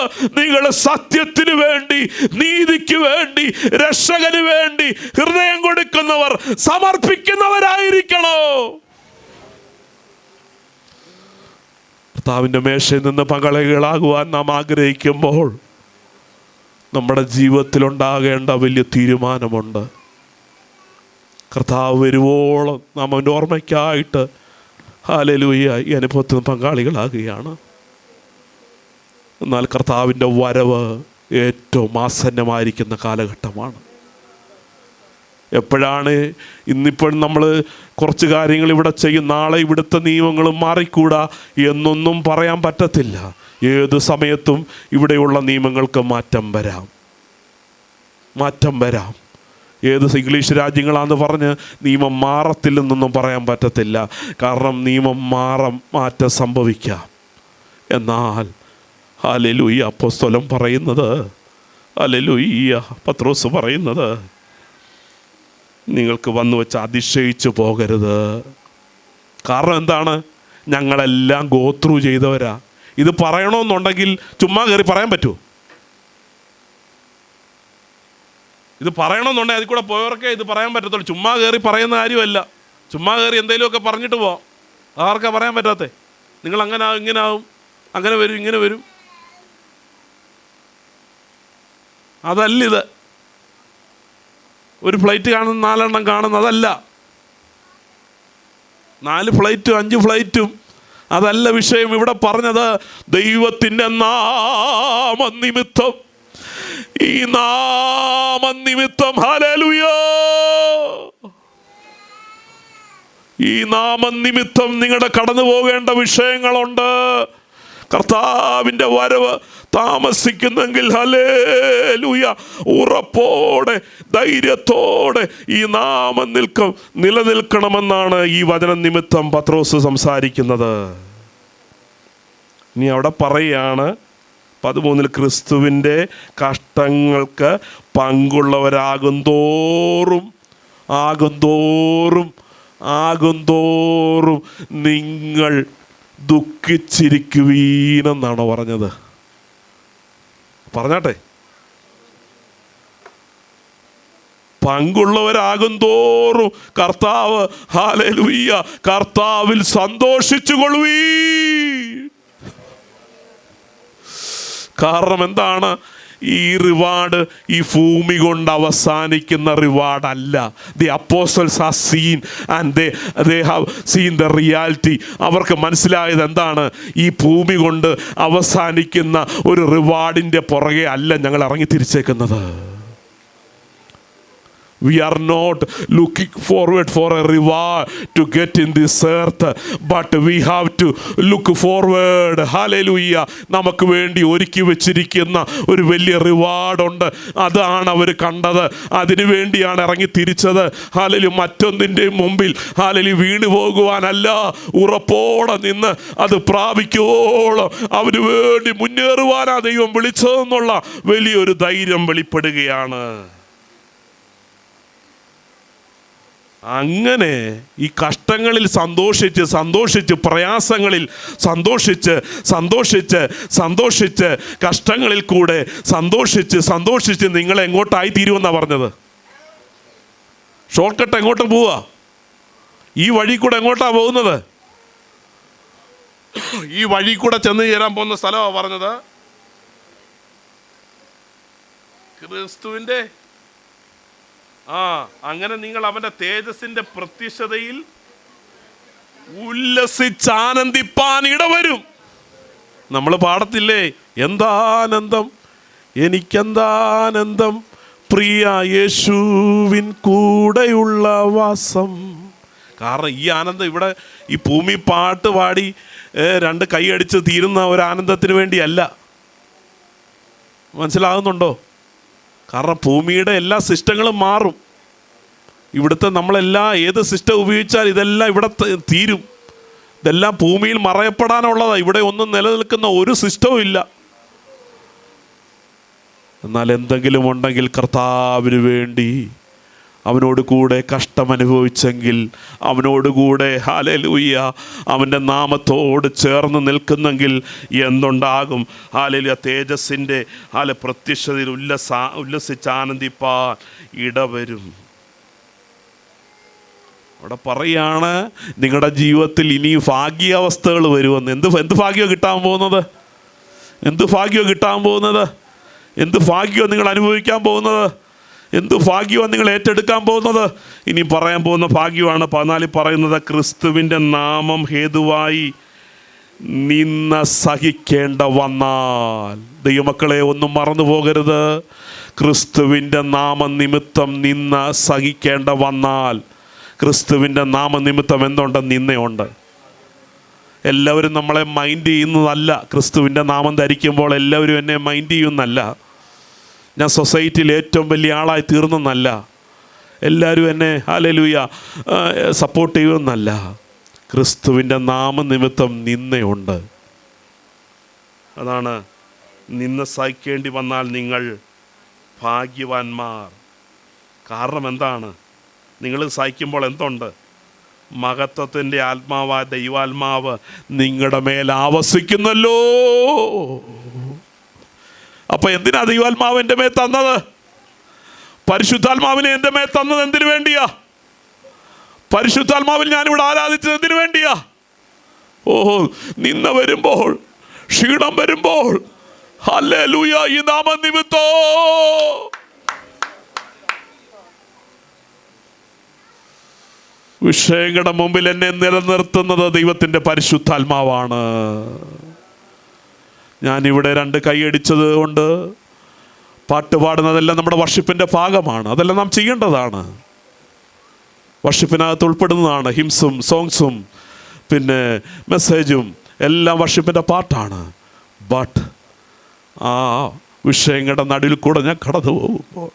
നിങ്ങൾ സത്യത്തിന് വേണ്ടി, നീതിക്ക് വേണ്ടി, രക്ഷകന് വേണ്ടി ഹൃദയം കൊടുക്കുന്നവർ, സമർപ്പിക്കുന്നവരായിരിക്കണോ. കർത്താവിൻ്റെ മേശയിൽ നിന്ന് പങ്കാളികളാകുവാൻ നാം ആഗ്രഹിക്കുമ്പോൾ നമ്മുടെ ജീവിതത്തിലുണ്ടാകേണ്ട വലിയ തീരുമാനമുണ്ട്. കർത്താവ് വരുവോളം നാം അവൻ്റെ ഓർമ്മയ്ക്കായിട്ട് ഹല്ലേലൂയ ഈ അനുഭവത്തിൽ പങ്കാളികളാകുകയാണ്. എന്നാൽ കർത്താവിൻ്റെ വരവ് ഏറ്റവും ആസന്നമായിരിക്കുന്ന കാലഘട്ടമാണ്. എപ്പോഴാണ്? ഇന്നിപ്പോൾ നമ്മൾ കുറച്ച് കാര്യങ്ങൾ ഇവിടെ ചെയ്യും, നാളെ ഇവിടുത്തെ നിയമങ്ങളും മാറിക്കൂടാ എന്നൊന്നും പറയാൻ പറ്റത്തില്ല. ഏത് സമയത്തും ഇവിടെയുള്ള നിയമങ്ങൾക്ക് മാറ്റം വരാം. ഏത് ഇംഗ്ലീഷ് രാജ്യങ്ങളാണെന്ന് പറഞ്ഞ് നിയമം മാറത്തില്ലെന്നൊന്നും പറയാൻ പറ്റത്തില്ല. കാരണം നിയമം മാറ്റം സംഭവിക്കാം. എന്നാൽ ഹല്ലേലൂയ അപ്പോസ്തലൻ പറയുന്നത്, ഹല്ലേലൂയ പത്രോസ് പറയുന്നത്, നിങ്ങൾക്ക് വന്നു വെച്ച് അതിശയിച്ചു പോകരുത്. കാരണം എന്താണ്? ഞങ്ങളെല്ലാം ഗോ ത്രൂ ചെയ്തവരാ. ഇത് പറയണമെന്നുണ്ടെങ്കിൽ ചുമ്മാ കയറി പറയാൻ പറ്റുമോ? ഇത് പറയണമെന്നുണ്ടെങ്കിൽ അതിൽ കൂടെ പോയവർക്കേ ഇത് പറയാൻ പറ്റത്തുള്ളൂ. ചുമ്മാ കയറി പറയുന്ന കാര്യമല്ല. ചുമ്മാ കയറി എന്തെങ്കിലുമൊക്കെ പറഞ്ഞിട്ട് പോവാം. ആർക്കാ പറയാൻ പറ്റാത്തേ? നിങ്ങൾ അങ്ങനെ ആവും, ഇങ്ങനെ ആവും, അങ്ങനെ വരും, ഇങ്ങനെ വരും. അതല്ലിത്. ഒരു ഫ്ലൈറ്റ് കാണുന്ന 4 എണ്ണം കാണുന്നതല്ല. 4 ഫ്ലൈറ്റും 5 ഫ്ലൈറ്റും അതല്ല വിഷയം. ഇവിടെ പറഞ്ഞത് ദൈവത്തിൻ്റെ നാമനിമിത്തം, ഈ നാമനിമിത്തം, ഹല്ലേലൂയ, ഈ നാമനിമിത്തം നിങ്ങളുടെ കടന്നു പോകേണ്ട വിഷയങ്ങളുണ്ട്. കർത്താവിൻ്റെ വരവ് താമസിക്കുന്നെങ്കിൽ ഹല്ലേലൂയ, ഉറപ്പോടെ ധൈര്യത്തോടെ ഈ നാമം നിലനിൽക്കണമെന്നാണ് ഈ വചനം നിമിത്തം പത്രോസ് സംസാരിക്കുന്നത്. ഇനി അവിടെ പറയുകയാണ് 13 ക്രിസ്തുവിൻ്റെ കഷ്ടങ്ങൾക്ക് പങ്കുള്ളവരാകും തോറും നിങ്ങൾ ദുഃഖിച്ചിരിക്കുവീനെന്നാണോ പറഞ്ഞത്? പറഞ്ഞാട്ടെ, പങ്കുള്ളവരാകും തോറും കർത്താവ്, ഹല്ലേലൂയ, കർത്താവിൽ സന്തോഷിച്ചുകൊള്ളുവീൻ. കാരണം എന്താണ്? ഈ റിവാർഡ് ഈ ഭൂമി കൊണ്ട് അവസാനിക്കുന്ന റിവാർഡല്ല. The apostles are seen and they have seen the reality. അവർക്ക് മനസ്സിലായത് എന്താണ്? ഈ ഭൂമി കൊണ്ട് അവസാനിക്കുന്ന ഒരു റിവാർഡിൻ്റെ പുറകെ അല്ല ഞങ്ങൾ ഇറങ്ങി തിരിച്ചേക്കുന്നത്. We are not looking forward for a reward to get in this earth, but we have to look forward. Hallelujah. നമുക്ക് വേണ്ടി ഒരുക്കി വെച്ചിരിക്കുന്ന ഒരു വലിയ റിവാർഡുണ്ട്. അതാണ് അവർ കണ്ടത്. അതിനു വേണ്ടിയാണ് ഇറങ്ങി തിരിച്ചത്. ഹല്ലേലൂയ. മറ്റൊന്നിൻ്റെയും മുമ്പിൽ ഹല്ലേലൂയ വീണു പോകുവാനല്ല, ഉറപ്പോടെ നിന്ന് അത് പ്രാപിക്കുവോളം അവന് വേണ്ടി മുന്നേറുവാനാ ദൈവം വിളിച്ചതെന്നുള്ള വലിയൊരു ധൈര്യം വെളിപ്പെടുകയാണ്. അങ്ങനെ ഈ കഷ്ടങ്ങളിൽ സന്തോഷിച്ച് പ്രയാസങ്ങളിൽ സന്തോഷിച്ച് കഷ്ടങ്ങളിൽ കൂടെ സന്തോഷിച്ച് നിങ്ങൾ എങ്ങോട്ടായി തീരുമെന്നാണ് പറഞ്ഞത്? ഷോർട്ട് കട്ട് എങ്ങോട്ട് പോവുക? ഈ വഴി കൂടെ എങ്ങോട്ടാണ് പോകുന്നത്? ഈ വഴി കൂടെ ചെന്ന് ചേരാൻ പോകുന്ന സ്ഥലമാണ് പറഞ്ഞത് ക്രിസ്തുവിൻ്റെ. അങ്ങനെ നിങ്ങൾ അവന്റെ തേജസ്സിന്റെ പ്രത്യക്ഷതയിൽ ഉല്ലസിച്ചാനന്ദിപ്പാൻ ഇടവരും. നമ്മൾ പാടത്തില്ലേ, എന്താനന്ദം എനിക്കെന്താനന്ദം പ്രിയ യേശുവിൻ കൂടെയുള്ള വാസം. കാരണം ഈ ആനന്ദം ഇവിടെ ഈ ഭൂമി പാട്ട് പാടി 2 കൈ അടിച്ച് തീരുന്ന ഒരു ആനന്ദത്തിന് വേണ്ടിയല്ല. മനസ്സിലാകുന്നുണ്ടോ? കാരണം ഭൂമിയുടെ എല്ലാ സിസ്റ്റങ്ങളും മാറും. ഇവിടുത്തെ ഏത് സിസ്റ്റം ഉപയോഗിച്ചാൽ ഇതെല്ലാം ഇവിടെ തീരും. ഇതെല്ലാം ഭൂമിയിൽ മറയപ്പെടാനുള്ളതാണ്. ഇവിടെ ഒന്നും നിലനിൽക്കുന്ന ഒരു സിസ്റ്റവും ഇല്ല. എന്നാൽ എന്തെങ്കിലും ഉണ്ടെങ്കിൽ കർത്താവിന് വേണ്ടി അവനോട് കൂടെ കഷ്ടമനുഭവിച്ചെങ്കിൽ, അവനോട് കൂടെ ഹല്ലേലൂയ അവൻ്റെ നാമത്തോട് ചേർന്ന് നിൽക്കുന്നെങ്കിൽ എന്തുണ്ടാകും? ഹല്ലേലൂയ തേജസ്സിൻ്റെ പ്രത്യക്ഷതയിൽ ഉല്ലസിച്ചാനന്ദിപ്പാൻ ഇടവരും. അവിടെ പറയാണ് നിങ്ങളുടെ ജീവിതത്തിൽ ഇനി ഭാഗ്യാവസ്ഥകൾ വരുമെന്ന്. എന്ത് ഭാഗ്യം കിട്ടാൻ പോകുന്നത്? എന്ത് ഭാഗ്യം കിട്ടാൻ പോകുന്നത്? എന്ത് ഭാഗ്യം നിങ്ങൾ അനുഭവിക്കാൻ പോകുന്നത്? എന്ത് ഭാഗ്യമാണ് നിങ്ങൾ ഏറ്റെടുക്കാൻ പോകുന്നത്? ഇനി പറയാൻ പോകുന്ന ഭാഗ്യമാണ് 14 പറയുന്നത്, ക്രിസ്തുവിൻ്റെ നാമം ഹേതുവായി നിന്ന സഹിക്കേണ്ട വന്നാൽ. ദൈവമക്കളെ, ഒന്നും മറന്നു പോകരുത്. ക്രിസ്തുവിൻ്റെ നാമനിമിത്തം നിന്ന സഹിക്കേണ്ട വന്നാൽ. ക്രിസ്തുവിൻ്റെ നാമനിമിത്തം എന്തുണ്ട്? നിന്നയുണ്ട്. എല്ലാവരും നമ്മളെ മൈൻഡ് ചെയ്യുന്നതല്ല. ക്രിസ്തുവിൻ്റെ നാമം ധരിക്കുമ്പോൾ എല്ലാവരും എന്നെ മൈൻഡ് ചെയ്യുന്നല്ല. ഞാൻ സൊസൈറ്റിയിൽ ഏറ്റവും വലിയ ആളായി തീർന്നെന്നല്ല. എല്ലാവരും എന്നെ ഹല്ലേലൂയ സപ്പോർട്ട് ചെയ്യുമെന്നല്ല. ക്രിസ്തുവിൻ്റെ നാമനിമിത്തം നിന്നയുണ്ട്. അതാണ് നിന്ന സഹിക്കേണ്ടി വന്നാൽ നിങ്ങൾ ഭാഗ്യവാന്മാർ. കാരണം എന്താണ്? നിങ്ങൾ സഹിക്കുമ്പോൾ എന്തുണ്ട്? മഹത്വത്തിൻ്റെ ആത്മാവായ ദൈവാത്മാവ് നിങ്ങളുടെ മേൽ ആവസിക്കുന്നല്ലോ. അപ്പൊ എന്തിനാ ദൈവാത്മാവ് എൻ്റെ മേൽ തന്നത്? പരിശുദ്ധാത്മാവിനെ എൻ്റെ മേൽ തന്നത് എന്തിനു വേണ്ടിയാ? പരിശുദ്ധാത്മാവിൽ ഞാനിവിടെ ആരാധിച്ചത് എന്തിനു വേണ്ടിയാ? നിന്ന വരുമ്പോൾ, ക്ഷീണം വരുമ്പോൾ, ഹല്ലേലൂയ ഈ നാമനിമിത്തോ വിഷയങ്ങളുടെ മുമ്പിൽ എന്നെ നിലനിർത്തുന്നത് ദൈവത്തിൻ്റെ പരിശുദ്ധാത്മാവാണ്. ഞാനിവിടെ 2 കൈയടിച്ചത് കൊണ്ട് പാട്ട് പാടുന്നതെല്ലാം നമ്മുടെ വർഷിപ്പിൻ്റെ ഭാഗമാണ്. അതെല്ലാം നാം ചെയ്യേണ്ടതാണ്. വർഷിപ്പിനകത്ത് ഉൾപ്പെടുന്നതാണ്. ഹിംസും സോങ്സും പിന്നെ മെസ്സേജും എല്ലാം വർഷിപ്പിൻ്റെ പാട്ടാണ്. ബട്ട് ആ വിഷയങ്ങളുടെ നടുവിൽ കൂടെ ഞാൻ കടന്നു പോകുമ്പോൾ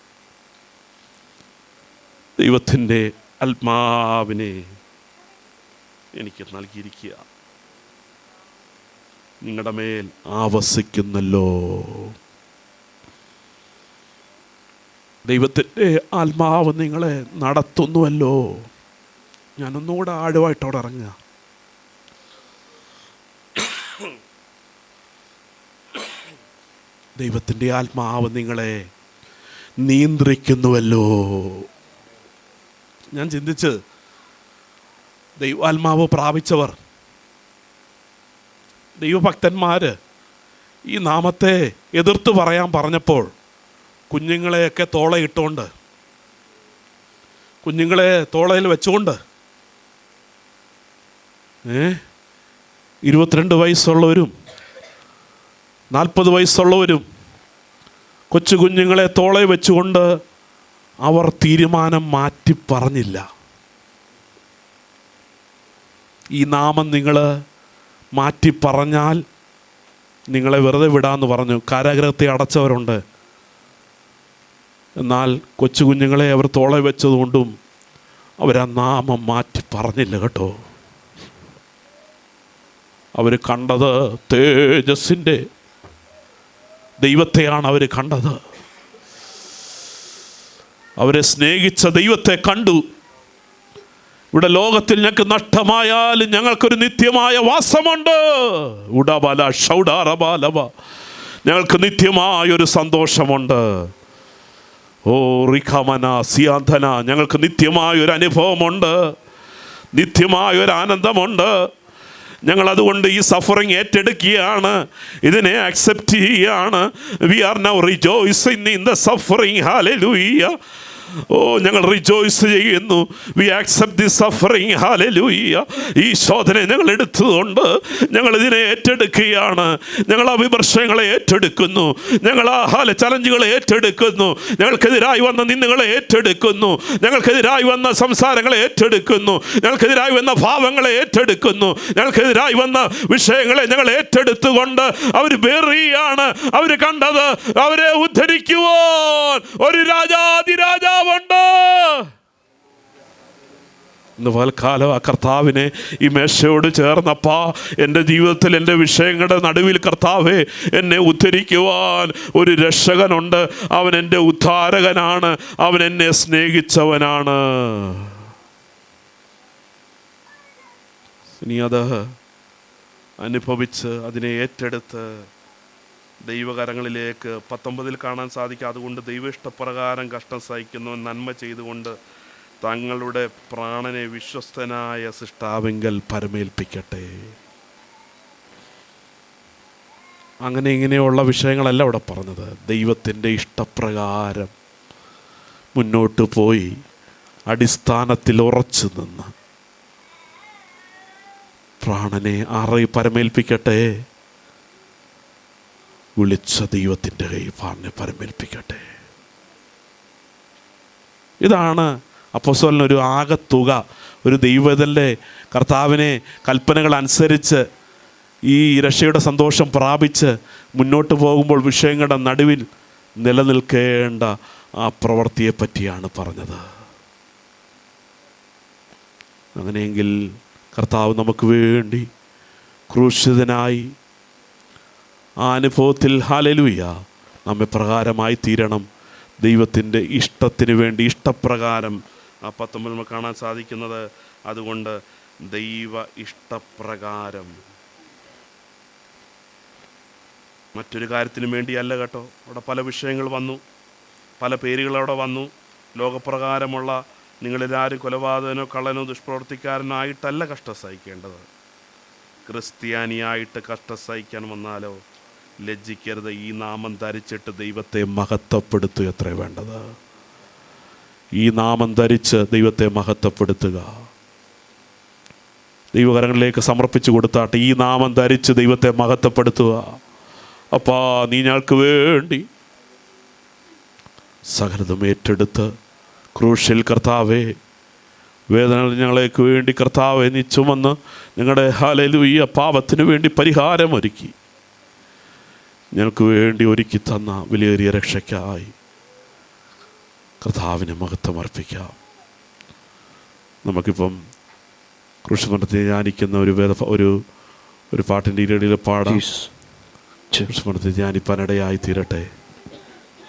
ദൈവത്തിൻ്റെ ആത്മാവിനെ എനിക്ക് നൽകിയിരിക്കുക. നിങ്ങളുടെ മേൽ ആവസിക്കുന്നല്ലോ. ദൈവത്തിൻ്റെ ആത്മാവ് നിങ്ങളെ നടത്തുന്നുവല്ലോ. ഞാനൊന്നുകൂടെ ആഴമായിട്ട് അവിടെ ഇറങ്ങുക. ദൈവത്തിൻ്റെ ആത്മാവ് നിങ്ങളെ നിയന്ത്രിക്കുന്നുവല്ലോ. ഞാൻ ചിന്തിച്ച്, ദൈവാത്മാവ് പ്രാപിച്ചവർ, ദൈവഭക്തന്മാർ ഈ നാമത്തെ എതിർത്ത് പറയാൻ പറഞ്ഞപ്പോൾ കുഞ്ഞുങ്ങളെയൊക്കെ തോളയിട്ടുകൊണ്ട്, കുഞ്ഞുങ്ങളെ തോളയിൽ വെച്ചുകൊണ്ട് 22 വയസ്സുള്ളവരും 40 വയസ്സുള്ളവരും കൊച്ചു കുഞ്ഞുങ്ങളെ തോളെ വെച്ചുകൊണ്ട് അവർ തീരുമാനം മാറ്റി പറഞ്ഞില്ല. ഈ നാമം നിങ്ങൾ മാറ്റി പറഞ്ഞാൽ നിങ്ങളെ വെറുതെ വിടാമെന്ന് പറഞ്ഞു. കാരാഗൃഹത്തെ അടച്ചവരുണ്ട്. എന്നാൽ കൊച്ചു കുഞ്ഞുങ്ങളെ അവർ തോളെ വെച്ചതുകൊണ്ടും അവരാ നാമം മാറ്റി പറഞ്ഞില്ല കേട്ടോ. അവർ കണ്ടത് തേജസ്സിൻ്റെ ദൈവത്തെയാണ് അവർ കണ്ടത്. അവരെ സ്നേഹിച്ച ദൈവത്തെ കണ്ടു. ഇവിടെ ലോകത്തിൽ ഞങ്ങൾക്ക് നഷ്ടമായാലും ഞങ്ങൾക്കൊരു നിത്യമായ വാസമുണ്ട്. ഉടബല ഷൗഡാറബാലവ, ഞങ്ങൾക്ക് നിത്യമായൊരു സന്തോഷമുണ്ട്. ഓ റിഖമന സിയാന്ധന, ഞങ്ങൾക്ക് നിത്യമായൊരു അനുഭവമുണ്ട്, നിത്യമായൊരു ആനന്ദമുണ്ട്. ഞങ്ങളതുകൊണ്ട് ഈ സഫറിങ് ഏറ്റെടുക്കുകയാണ്, ഇതിനെ അക്സെപ്റ്റ് ചെയ്യുകയാണ്. We are now rejoicing in the suffering. Hallelujah. ഓ, ഞങ്ങൾ റിജോയ്സ് ചെയ്യുന്നു. We accept the suffering. Hallelujah. ഈ ശോധന ഞങ്ങൾ എടുത്തതുകൊണ്ട് ഞങ്ങൾ ഇതിനെ ഏറ്റെടുക്കുകയാണ്. ഞങ്ങൾ ആ വിമർശനങ്ങളെ ഏറ്റെടുക്കുന്നു, ഞങ്ങൾ ആ ചലഞ്ചുകളെ ഏറ്റെടുക്കുന്നു, ഞങ്ങൾക്കെതിരായി വന്ന നിന്ദകളെ ഏറ്റെടുക്കുന്നു, ഞങ്ങൾക്കെതിരായി വന്ന സംസാരങ്ങളെ ഏറ്റെടുക്കുന്നു, ഞങ്ങൾക്കെതിരായി വന്ന ഭാവങ്ങളെ ഏറ്റെടുക്കുന്നു, ഞങ്ങൾക്കെതിരായി വന്ന വിഷയങ്ങളെ ഞങ്ങൾ ഏറ്റെടുത്തുകൊണ്ട് അവർ വേറിയാണ്. അവർ കണ്ടത് അവരെ ഉദ്ധരിക്കുവാൻ ഒരു രാജാതിരാജാവുണ്ട്. ഇന്ന് പൽക്കാലം ആ കർത്താവിനെ ഈ മേശയോട് ചേർന്നപ്പാ, എൻ്റെ ജീവിതത്തിൽ എൻ്റെ വിഷയങ്ങളുടെ നടുവിൽ കർത്താവെ എന്നെ ഉദ്ധരിക്കുവാൻ ഒരു രക്ഷകനുണ്ട്. അവൻ എൻ്റെ ഉദ്ധാരകനാണ്, അവൻ എന്നെ സ്നേഹിച്ചവനാണ്. ഇനി അത് അനുഭവിച്ച് അതിനെ ഏറ്റെടുത്ത് ദൈവകരങ്ങളിലേക്ക് 19 കാണാൻ സാധിക്കും. അതുകൊണ്ട് ദൈവ ഇഷ്ടപ്രകാരം കഷ്ടം സഹിക്കുന്നവൻ നന്മ ചെയ്തുകൊണ്ട് തങ്ങളുടെ പ്രാണനെ വിശ്വസ്തനായ സൃഷ്ടാവിങ്കൽ പരമേൽപ്പിക്കട്ടെ. അങ്ങനെ ഇങ്ങനെയുള്ള വിഷയങ്ങളല്ല ഇവിടെ പറഞ്ഞത്. ദൈവത്തിൻ്റെ ഇഷ്ടപ്രകാരം മുന്നോട്ട് പോയി അടിസ്ഥാനത്തിൽ ഉറച്ചു നിന്ന് പ്രാണനെ പരമേൽപ്പിക്കട്ടെ. വിളിച്ച ദൈവത്തിൻ്റെ കൈ പ്രാണനെ പരമേൽപ്പിക്കട്ടെ. ഇതാണ് അപ്പോസ്തലനൊരു ആകത്തുക. ഒരു ദൈവത്തിൻ്റെ കർത്താവിനെ കൽപ്പനകൾ അനുസരിച്ച് ഈ രക്ഷയുടെ സന്തോഷം പ്രാപിച്ച് മുന്നോട്ട് പോകുമ്പോൾ വിഷയങ്ങളുടെ നടുവിൽ നിലനിൽക്കേണ്ട ആ പ്രവൃത്തിയെ പറ്റിയാണ് പറഞ്ഞത്. അങ്ങനെയെങ്കിൽ കർത്താവ് നമുക്ക് വേണ്ടി ക്രൂശിതനായി ആ അനുഭവത്തിൽ ഹല്ലേലൂയ നമ്മെ പ്രകാരമായി തീരണം. ദൈവത്തിൻ്റെ ഇഷ്ടത്തിന് വേണ്ടി ഇഷ്ടപ്രകാരം ആ 19 നമുക്ക് കാണാൻ സാധിക്കുന്നത്. അതുകൊണ്ട് ദൈവ ഇഷ്ടപ്രകാരം, മറ്റൊരു കാര്യത്തിനും വേണ്ടിയല്ല കേട്ടോ. അവിടെ പല വിഷയങ്ങൾ വന്നു, പല പേരുകൾ അവിടെ വന്നു. ലോകപ്രകാരമുള്ള നിങ്ങളിലാരും കൊലപാതകനോ കള്ളനോ ദുഷ്പ്രവർത്തിക്കാരനോ ആയിട്ടല്ല കഷ്ടം സഹിക്കേണ്ടത്. ക്രിസ്ത്യാനിയായിട്ട് കഷ്ടം സഹിക്കാൻ വന്നാലോ ലജ്ജിക്കരുത്. ഈ നാമം ധരിച്ചിട്ട് ദൈവത്തെ മഹത്വപ്പെടുത്തുക എത്ര വേണ്ടത്. ഈ നാമം ധരിച്ച് ദൈവത്തെ മഹത്വപ്പെടുത്തുക. ദൈവകരങ്ങളിലേക്ക് സമർപ്പിച്ചു കൊടുത്താട്ടെ. ഈ നാമം ധരിച്ച് ദൈവത്തെ മഹത്വപ്പെടുത്തുക. അപ്പാ, നീ ഞങ്ങൾക്ക് വേണ്ടി സകലതും ഏറ്റെടുത്ത് ക്രൂശിൽ കർത്താവേ, വേദനകൾ ഞങ്ങളേക്ക് വേണ്ടി കർത്താവെ നീ ചുമന്ന് നിങ്ങളുടെ ഹല്ലേലൂയ പാപത്തിന് വേണ്ടി പരിഹാരമൊരുക്കി ഞങ്ങൾക്ക് വേണ്ടി ഒരുക്കി തന്ന വിലയേറിയ രക്ഷയ്ക്കായി കർത്താവിന് മഹത്വം അർപ്പിക്കാം. നമുക്കിപ്പം കൃഷ്ണമണ്ഡലത്തെ ധ്യാനിക്കുന്ന ഒരു പാട്ടിൻ്റെ ഇരടിയിൽ പാടാം. കൃഷ്ണമണ്ഡലത്തെ ധ്യാനിപ്പാനിടയായി തീരട്ടെ.